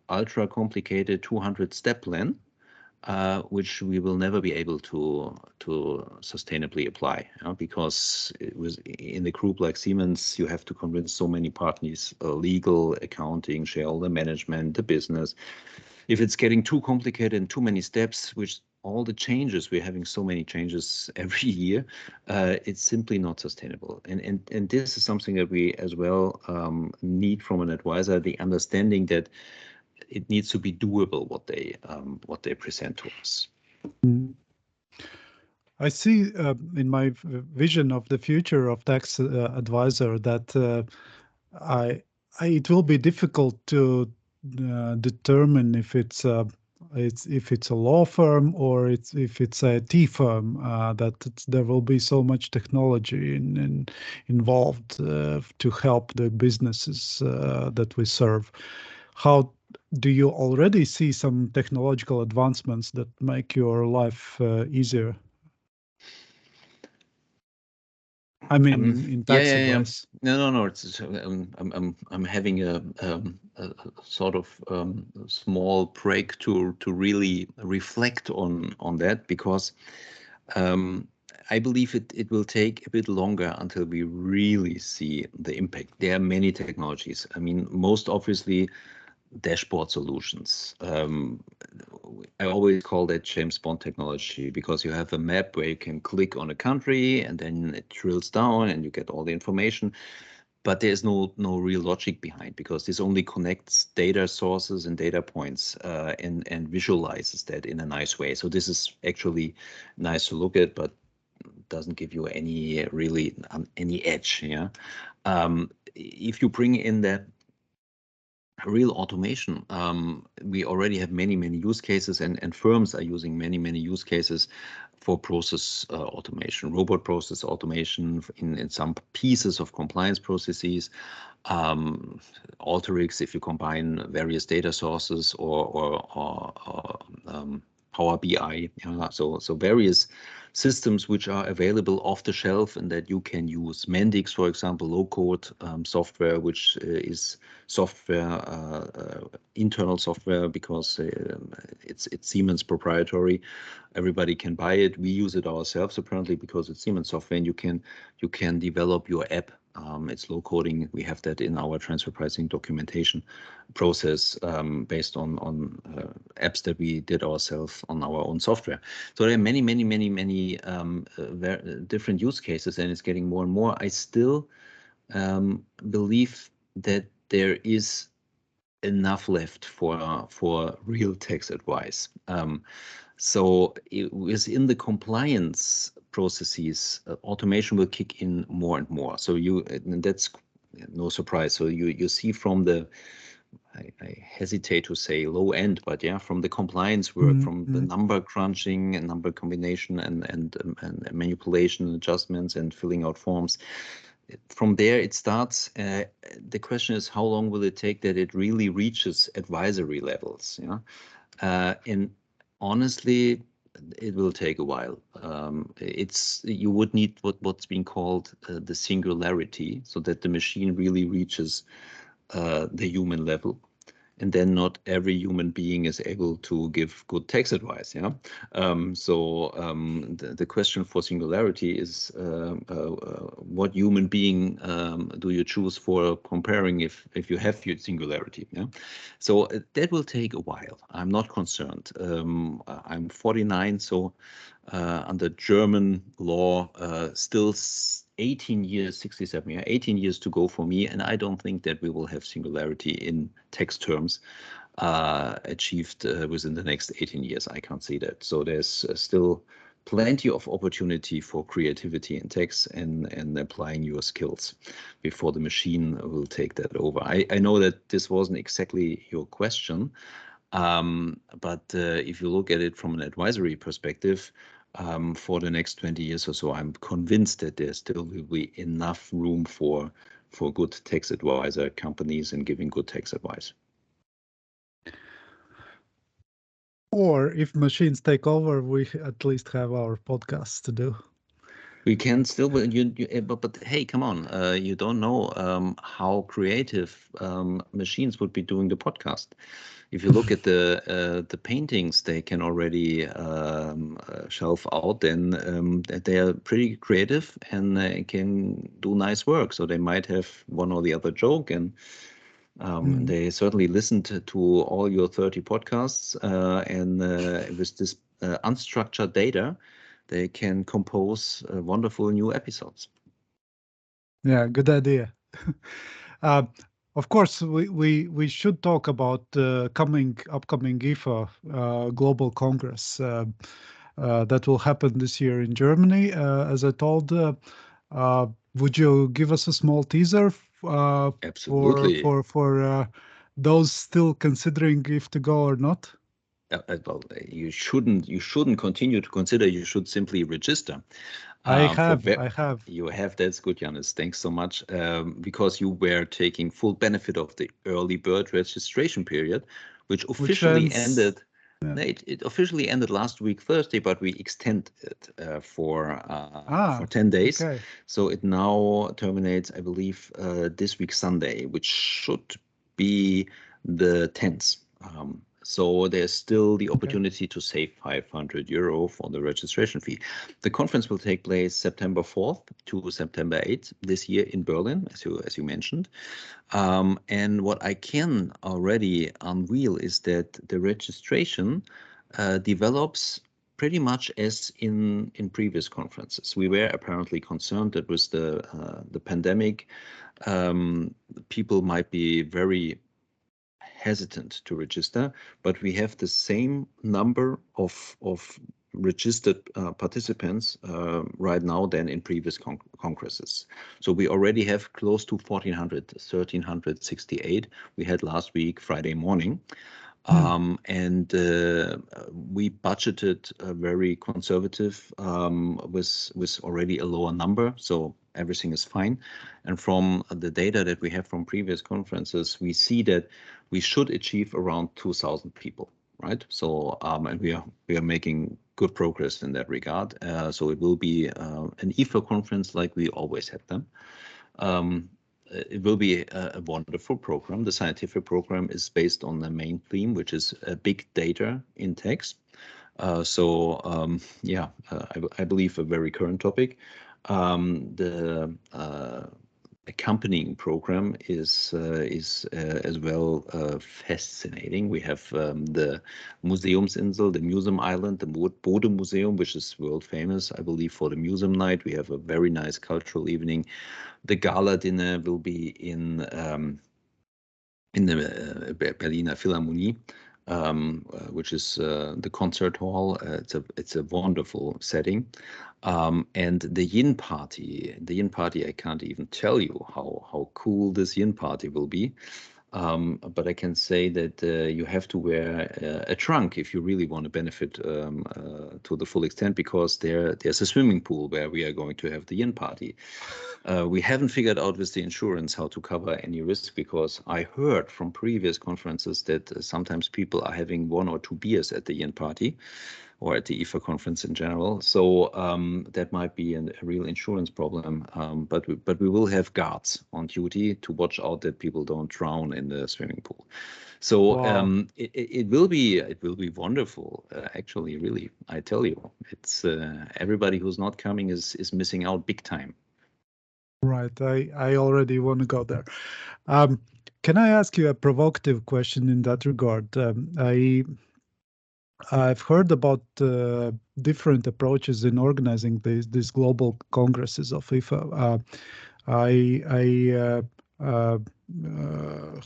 ultra complicated 200-step plan, which we will never be able to sustainably apply, because it was in a group like Siemens, you have to convince so many parties, legal, accounting, shareholder management, the business. If it's getting too complicated and too many steps, which all the changes, we're having so many changes every year, it's simply not sustainable. And this is something that we as well need from an advisor, the understanding that it needs to be doable what they present to us. I see in my vision of the future of tax advisor that it will be difficult to determine if it's a law firm or if it's a T firm, that there will be so much technology involved to help the businesses that we serve. How do you already see some technological advancements that make your life easier? I mean, in tax advice. No. It's I'm having a sort of small break to really reflect on that, because I believe it will take a bit longer until we really see the impact. There are many technologies. I mean, most obviously, dashboard solutions. I always call that James Bond technology, because you have a map where you can click on a country and then it drills down and you get all the information. But there's no real logic behind, because this only connects data sources and data points and visualizes that in a nice way. So this is actually nice to look at, but doesn't give you any edge. If you bring in that real automation, we already have many use cases, and firms are using many use cases for process automation, robot process automation in some pieces of compliance processes. Alteryx, if you combine various data sources, or Power BI, so various systems which are available off the shelf and that you can use. Mendix, for example, low-code software, which is software, internal software, because it's Siemens proprietary. Everybody can buy it. We use it ourselves apparently because it's Siemens software, and you can develop your app It's low coding. We have that in our transfer pricing documentation process based on apps that we did ourselves on our own software. So there are many different use cases, and it's getting more and more. I still believe that there is enough left for real tax advice. So within the compliance processes, automation will kick in more and more. So and that's no surprise. So you see from the, I hesitate to say low end, but yeah, from the compliance work, from the number crunching and number combination and manipulation adjustments and filling out forms. From there it starts. The question is, how long will it take that it really reaches advisory levels? And honestly, it will take a while. You would need what's being called the singularity, so that the machine really reaches the human level. And then not every human being is able to give good tax advice. The question for singularity is what human being do you choose for comparing if you have your singularity? So that will take a while. I'm not concerned. I'm 49, so under German law, still 18 years, 67 years, 18 years to go for me, and I don't think that we will have singularity in tax terms achieved within the next 18 years. I can't see that. So there's still plenty of opportunity for creativity in tax and applying your skills before the machine will take that over. I know that this wasn't exactly your question, but if you look at it from an advisory perspective, for the next 20 years or so, I'm convinced that there still will be enough room for good tax advisor companies and giving good tax advice. Or if machines take over, we at least have our podcasts to do. We can still, but hey, come on! You don't know how creative machines would be doing the podcast. If you look at the paintings they can already shelf out, then they are pretty creative and can do nice work. So they might have one or the other joke, and they certainly listened to all your 30 podcasts, and with this unstructured data, they can compose wonderful new episodes. Yeah, good idea. Of course, we should talk about the upcoming IFA Global Congress that will happen this year in Germany. As I told, would you give us a small teaser Absolutely. for those still considering if to go or not? Well, you shouldn't continue to consider. You should simply register. I have. You have. That's good, Janis. Thanks so much. Because you were taking full benefit of the early bird registration period, which officially ended. Yeah. It officially ended last week Thursday, but we extended it for 10 days. Okay. So it now terminates, I believe, this week Sunday, which should be the 10th. So there's still the opportunity to save €500 for the registration fee. The conference will take place September 4th to September 8th this year in Berlin, as you mentioned. And what I can already unveil is that the registration develops pretty much as in previous conferences. We were apparently concerned that with the pandemic, people might be very hesitant to register, but we have the same number of registered participants right now than in previous congresses. So we already have close to 1,368 we had last week, Friday morning. And we budgeted very conservative with already a lower number, so everything is fine. And from the data that we have from previous conferences, we see that we should achieve around 2,000 people, right? So and we are making good progress in that regard. So it will be an IFA conference like we always have them. It will be a wonderful program. The scientific program is based on the main theme, which is big data in tax. I believe a very current topic. The accompanying program is as well fascinating. We have the Museumsinsel, the Museum Island, the Bode Museum, which is world famous, I believe, for the museum night. We have a very nice cultural evening. The gala dinner will be in the Berliner Philharmonie, which is the concert hall. It's a wonderful setting. And the Yin Party, I can't even tell you how cool this Yin Party will be. But I can say that you have to wear a trunk if you really want to benefit to the full extent, because there's a swimming pool where we are going to have the Yin Party. We haven't figured out with the insurance how to cover any risk, because I heard from previous conferences that sometimes people are having 1 or 2 beers at the Yin Party, or at the IFA conference in general. So that might be a real insurance problem. But we will have guards on duty to watch out that people don't drown in the swimming pool. So Wow. it will be wonderful. Actually, really, I tell you, it's everybody who's not coming is missing out big time. Right. I already want to go there. Can I ask you a provocative question in that regard? I've heard about different approaches in organizing these global congresses of IFA. I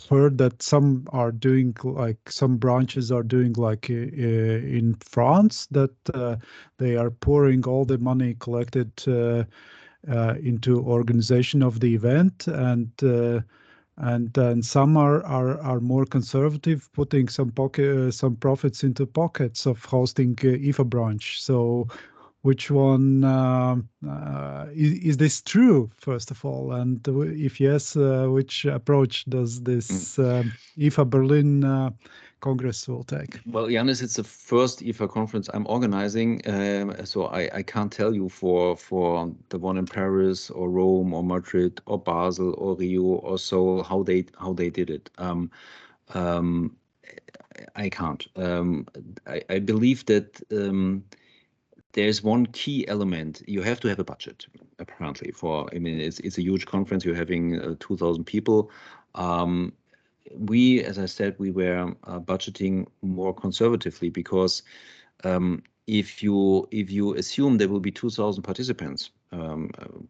heard that some are doing, like, some branches are doing, like, in France, that they are pouring all the money collected into organization of the event, and then some are more conservative, putting some profits into pockets of hosting IFA branch. So, which one is this true, first of all? And if yes, which approach does this IFA Berlin Congress will take? Well, Janis, it's the first IFA conference I'm organizing, so I can't tell you for the one in Paris or Rome or Madrid or Basel or Rio or Seoul how they did it. I can't. I believe that there's one key element. You have to have a budget, apparently. I mean, it's a huge conference. You're having 2,000 people. We, as I said, we were budgeting more conservatively, because if you assume there will be 2,000 participants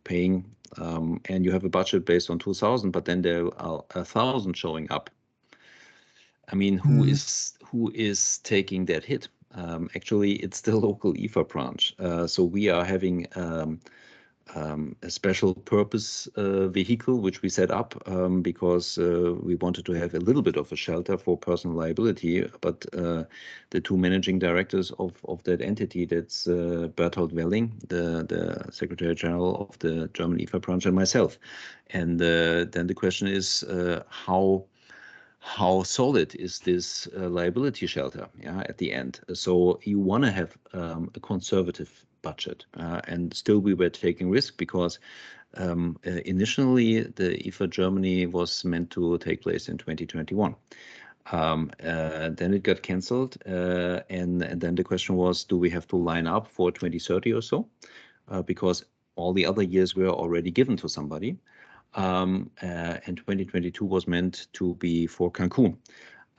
paying, and you have a budget based on 2,000, but then there are 1,000 showing up, I mean, who is taking that hit? Actually, it's the local IFA branch. So we are having a special purpose vehicle, which we set up because we wanted to have a little bit of a shelter for personal liability. But the 2 managing directors of that entity, that's Berthold Welling, the Secretary General of the German IFA branch, and myself. And then the question is, how solid is this liability shelter, at the end? So you want to have a conservative budget, and still we were taking risk, because initially the IFA Germany was meant to take place in 2021. Then it got cancelled, and then the question was, do we have to line up for 2030 or so? Because all the other years were already given to somebody. And 2022 was meant to be for Cancun.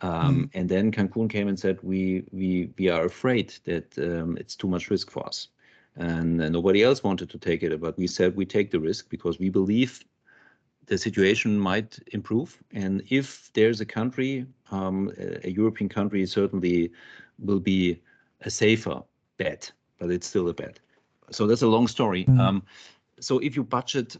And then Cancun came and said, we are afraid that it's too much risk for us. And nobody else wanted to take it, but we said we take the risk because we believe the situation might improve. And if there's a country, a European country certainly will be a safer bet, but it's still a bet. So that's a long story. So if you budget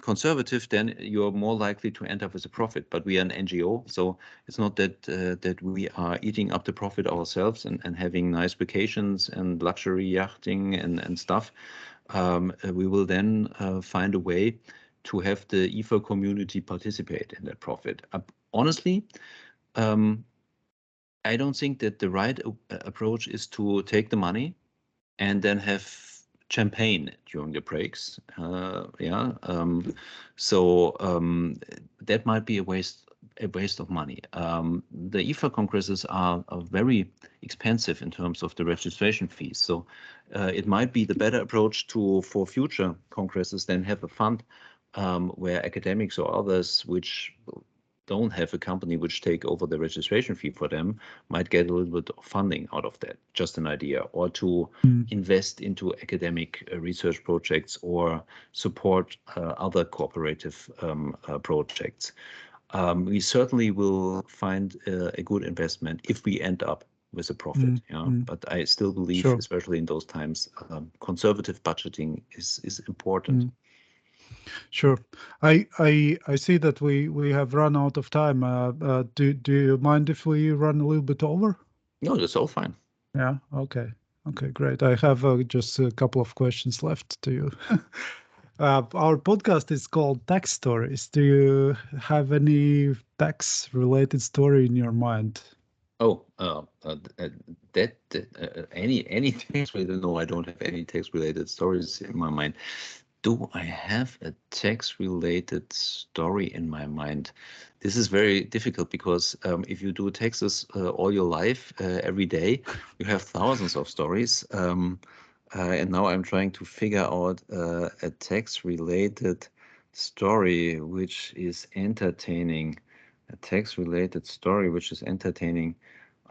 conservative, then you're more likely to end up with a profit. But we are an NGO, so it's not that we are eating up the profit ourselves and having nice vacations and luxury yachting and stuff. We will then find a way to have the IFA community participate in that profit. Honestly, I don't think that the right approach is to take the money and then have champagne during the breaks. So that might be a waste of money. The IFA congresses are very expensive in terms of the registration fees. So it might be the better approach for future congresses than have a fund where academics or others which don't have a company which take over the registration fee for them might get a little bit of funding out of that, just an idea, or to invest into academic research projects or support other cooperative projects. We certainly will find a good investment if we end up with a profit. But I still believe, Sure. especially in those times, conservative budgeting is important. Sure. I see that we have run out of time. Do you mind if we run a little bit over? No, that's all fine. Yeah. Okay. Okay. Great. I have just a couple of questions left to you. Our podcast is called Tax Stories. Do you have any tax-related story in your mind? Oh, any tax related? No, I don't have any tax related stories in my mind. Do I have a tax related story in my mind? This is very difficult because if you do taxes all your life, every day, you have thousands of stories. And now I'm trying to figure out a tax related story which is entertaining. A tax related story which is entertaining.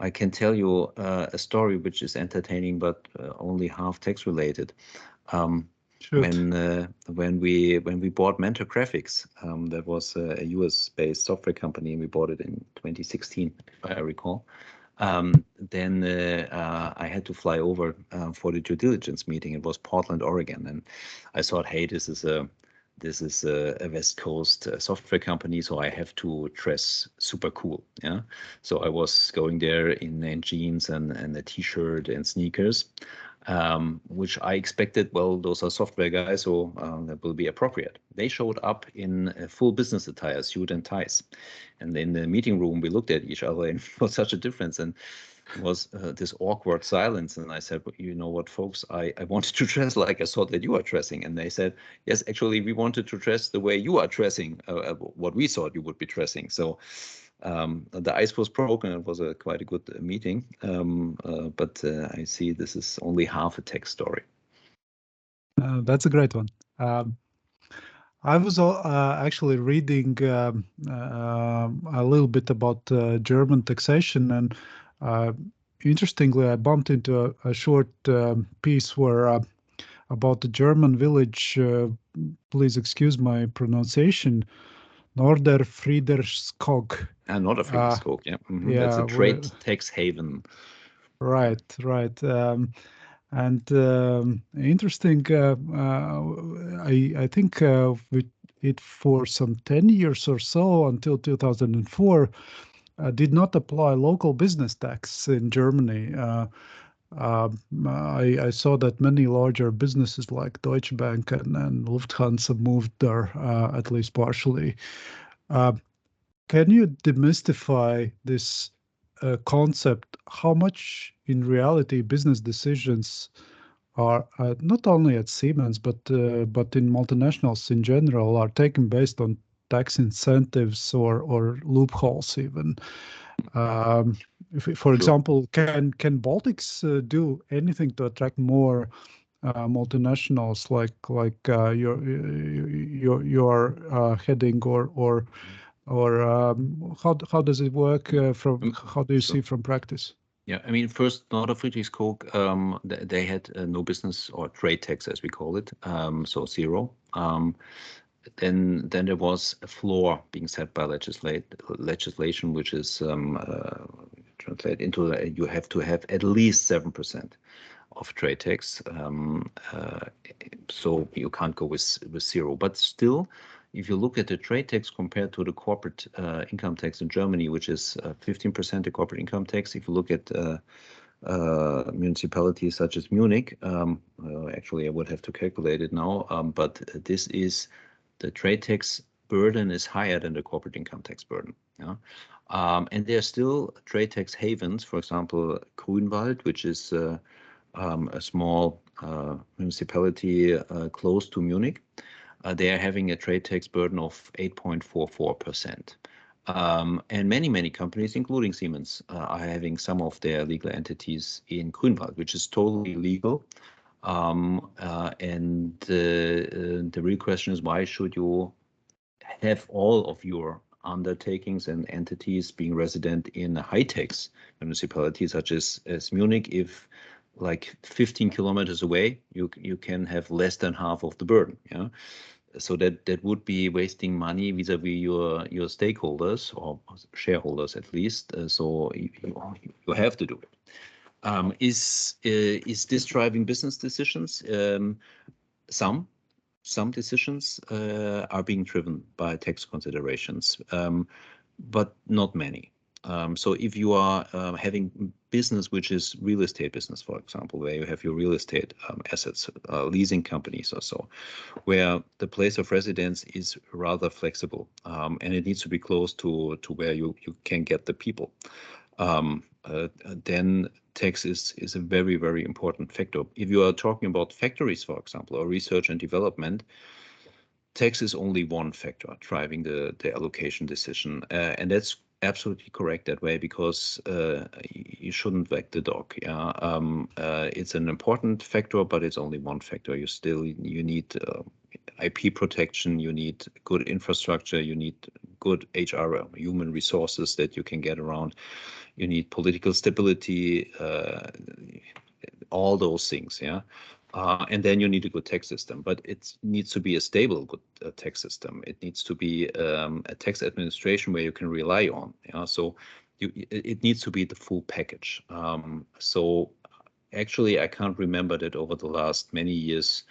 I can tell you a story which is entertaining, but only half tax related. When we bought Mentor Graphics, that was a US-based software company, and we bought it in 2016, if I recall. Then I had to fly over for the due diligence meeting. It was Portland, Oregon, and I thought, hey, this is a West Coast software company, so I have to dress super cool. Yeah, so I was going there in jeans and a t-shirt and sneakers, which I expected. Well, those are software guys, so that will be appropriate. They showed up in a full business attire, suit and ties, and in the meeting room we looked at each other, and it was such a difference. And it was this awkward silence, and I said, well, you know what, folks, I wanted to dress like I thought that you are dressing. And they said, yes, actually, we wanted to dress the way you are dressing, what we thought you would be dressing. So the ice was broken. It was quite a good meeting, but I see this is only half a tech story. That's a great one. I was actually reading a little bit about German taxation, and interestingly, I bumped into a short piece where about the German village. Please excuse my pronunciation. Norderfriederskog. Not a Friedrichskoog, yeah. That's a trade tax haven. Right, right. And interesting, I think with it for some 10 years or so until 2004, did not apply local business tax in Germany. I saw that many larger businesses like Deutsche Bank and Lufthansa moved there, at least partially. Can you demystify this concept? How much in reality business decisions are not only at Siemens but in multinationals in general are taken based on tax incentives or loopholes even? For example, can Baltics do anything to attract more multinationals like you're heading or how does it work from how do you see from practice? Yeah, I mean, first, Norder Friedrichskoog, they had no business or trade tax, as we call it, so zero. Then there was a floor being set by legislation, which is translated into you have to have at least 7% of trade tax. So you can't go with zero. But still, if you look at the trade tax compared to the corporate income tax in Germany, which is 15% the corporate income tax, if you look at municipalities such as Munich, actually I would have to calculate it now, but this is the trade tax burden is higher than the corporate income tax burden. Yeah? And there are still trade tax havens, for example, Grünwald, which is a small municipality close to Munich. They are having a trade tax burden of 8.44%. And many companies, including Siemens, are having some of their legal entities in Grünwald, which is totally legal. And the real question is, why should you have all of your undertakings and entities being resident in a high-tax municipality such as Munich, if like 15 kilometers away you can have less than half of the burden? Yeah, so that would be wasting money vis-a-vis your stakeholders or shareholders at least. So you have to do it. Is this driving business decisions? Some decisions are being driven by tax considerations, but not many. So if you are having business which is real estate business, for example, where you have your real estate assets, leasing companies or so, where the place of residence is rather flexible, and it needs to be close to where you can get the people, then tax is a very, very important factor. If you are talking about factories, for example, or research and development, tax is only one factor driving the allocation decision. And that's absolutely correct that way, because you shouldn't wag the dog. Yeah, it's an important factor, but it's only one factor. You need IP protection, you need good infrastructure, you need good HR, human resources that you can get around. You need political stability, all those things, yeah. And then you need a good tax system, but it needs to be a stable, good tax system. It needs to be a tax administration where you can rely on. Yeah, so it needs to be the full package. So actually, I can't remember that over the last many years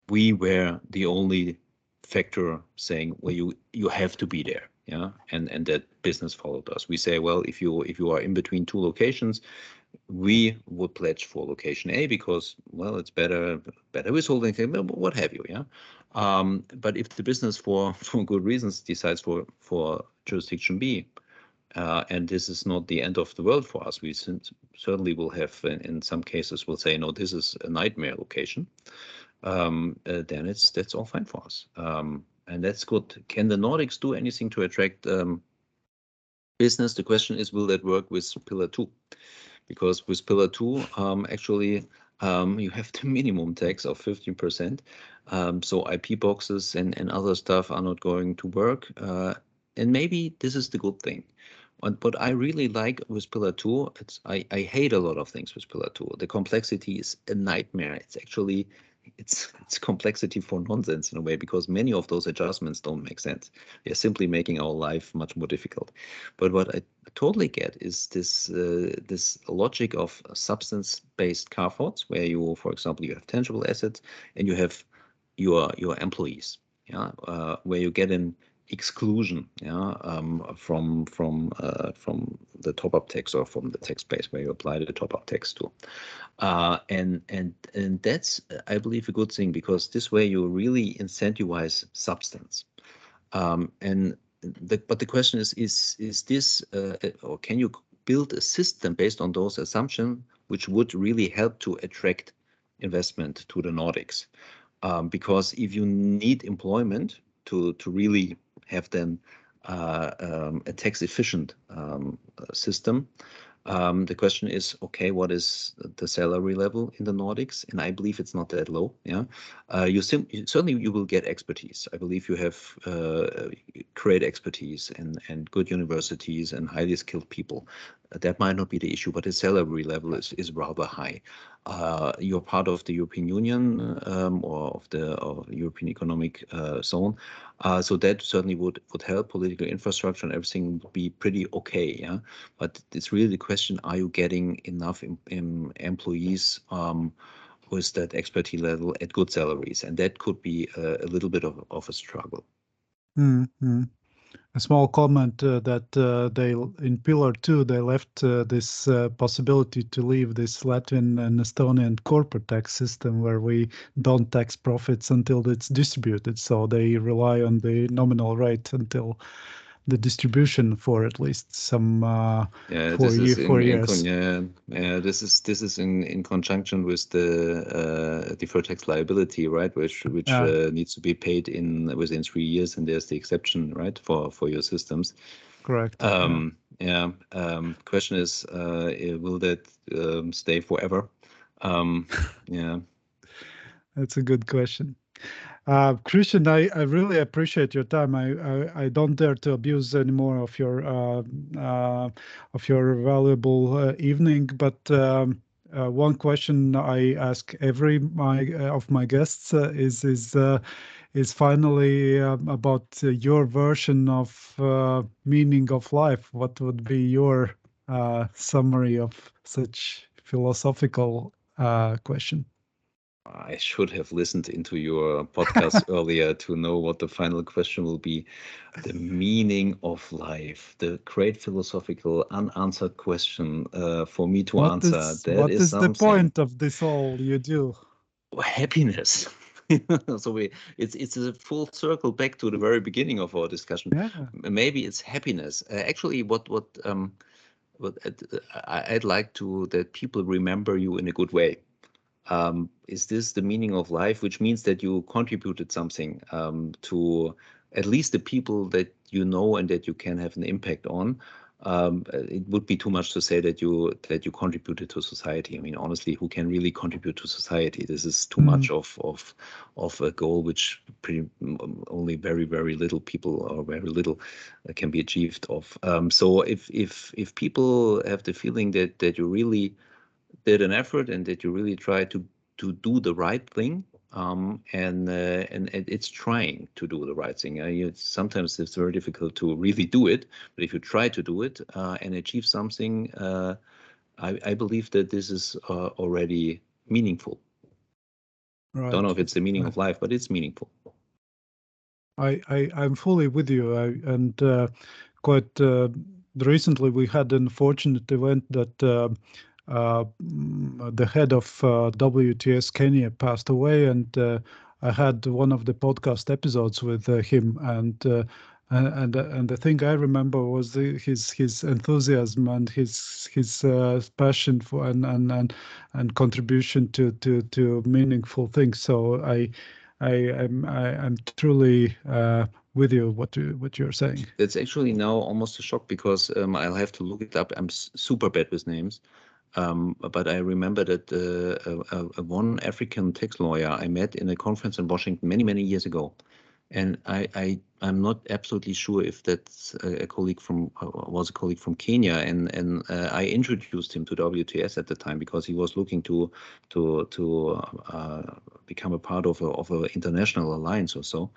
we were the only factor saying, well, you have to be there. Yeah, and that business followed us. We say, well, if you are in between two locations, we would pledge for location A because, well, it's better withholding, what have you, yeah. But if the business for good reasons decides for jurisdiction B, and this is not the end of the world for us, we certainly will have, in some cases, will say, no, this is a nightmare location. Then that's all fine for us, and that's good. Can the Nordics do anything to attract business? The question is, will that work with Pillar 2? Because with Pillar 2, actually, you have the minimum tax of 15%. So IP boxes and other stuff are not going to work. And maybe this is the good thing. What I really like with Pillar 2, I hate a lot of things with Pillar 2. The complexity is a nightmare. It's actually it's complexity for nonsense in a way, because many of those adjustments don't make sense. They're simply making our life much more difficult. But what I totally get is this logic of substance-based carve-outs, where you, for example, you have tangible assets and you have your employees, yeah, where you get an exclusion, yeah, from the top-up tax or from the tax base where you apply the top-up tax to. And that's, I believe, a good thing, because this way you really incentivize substance. But the question is this, or can you build a system based on those assumptions which would really help to attract investment to the Nordics? Because if you need employment to really have then a tax efficient system, the question is, okay, what is the salary level in the Nordics? And I believe it's not that low. Yeah, certainly you will get expertise. I believe you have great expertise and good universities and highly skilled people. That might not be the issue, but the salary level is rather high. You're part of the European Union or of the European Economic Zone, so that certainly would help. Political infrastructure and everything would be pretty okay. Yeah, but it's really the question: are you getting enough employees with that expertise level at good salaries? And that could be a little bit of a struggle. Mm-hmm. A small comment that they in Pillar 2 they left this possibility to leave this Latvian and Estonian corporate tax system where we don't tax profits until it's distributed. So they rely on the nominal rate until the distribution for at least some 4 years. This is in conjunction with the deferred tax liability, right? Which needs to be paid within 3 years, and there's the exception, right, for your systems. Correct. Question is, will that stay forever? Yeah. That's a good question. Christian, I really appreciate your time. I don't dare to abuse any more of your valuable evening, but one question I ask every of my guests is finally about your version of meaning of life. What would be your summary of such philosophical question? I should have listened into your podcast earlier to know what the final question will be. The meaning of life, the great philosophical unanswered question for me to answer. That What is is the something. point of this all you do? Happiness. So it's a full circle back to the very beginning of our discussion. Yeah, Maybe it's happiness. Actually, what I'd like to that people remember you in a good way. Is this the meaning of life, which means that you contributed something to at least the people that you know and that you can have an impact on? It would be too much to say that you contributed to society. I mean, honestly, who can really contribute to society? This is too much of a goal which only very little people or very little can be achieved of. So if people have the feeling that you really did an effort and that you really try to do the right thing, and it's trying to do the right thing. Sometimes it's very difficult to really do it, but if you try to do it and achieve something, I believe that this is already meaningful. Don't know right. if it's the meaning of life, but it's meaningful. I'm fully with you. And quite recently we had an unfortunate event that the head of WTS Kenya passed away, and I had one of the podcast episodes with him, and the thing I remember was his enthusiasm and his passion for and contribution to meaningful things. So I'm truly with you what you're saying. That's actually now almost a shock because I'll have to look it up. I'm super bad with names. But I remember that one African tax lawyer I met in a conference in Washington many years ago, and I'm not absolutely sure if that's a colleague from was a colleague from Kenya, and I introduced him to WTS at the time because he was looking to become a part of a international alliance or so.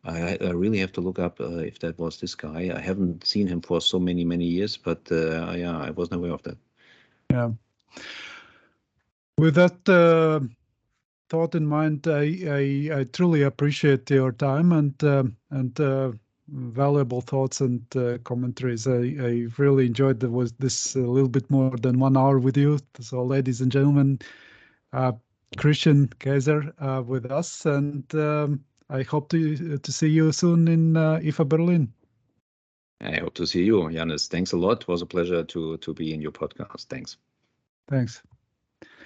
I really have to look up if that was this guy. I haven't seen him for so many years, but yeah, I wasn't aware of that. Yeah. With that thought in mind, I truly appreciate your time and valuable thoughts and commentaries. I really enjoyed this a little bit more than 1 hour with you. So, ladies and gentlemen, uh, Christian Kaeser with us, and I hope to see you soon in IFA Berlin. I hope to see you, Janis. Thanks a lot. It was a pleasure to be in your podcast. Thanks. Thanks.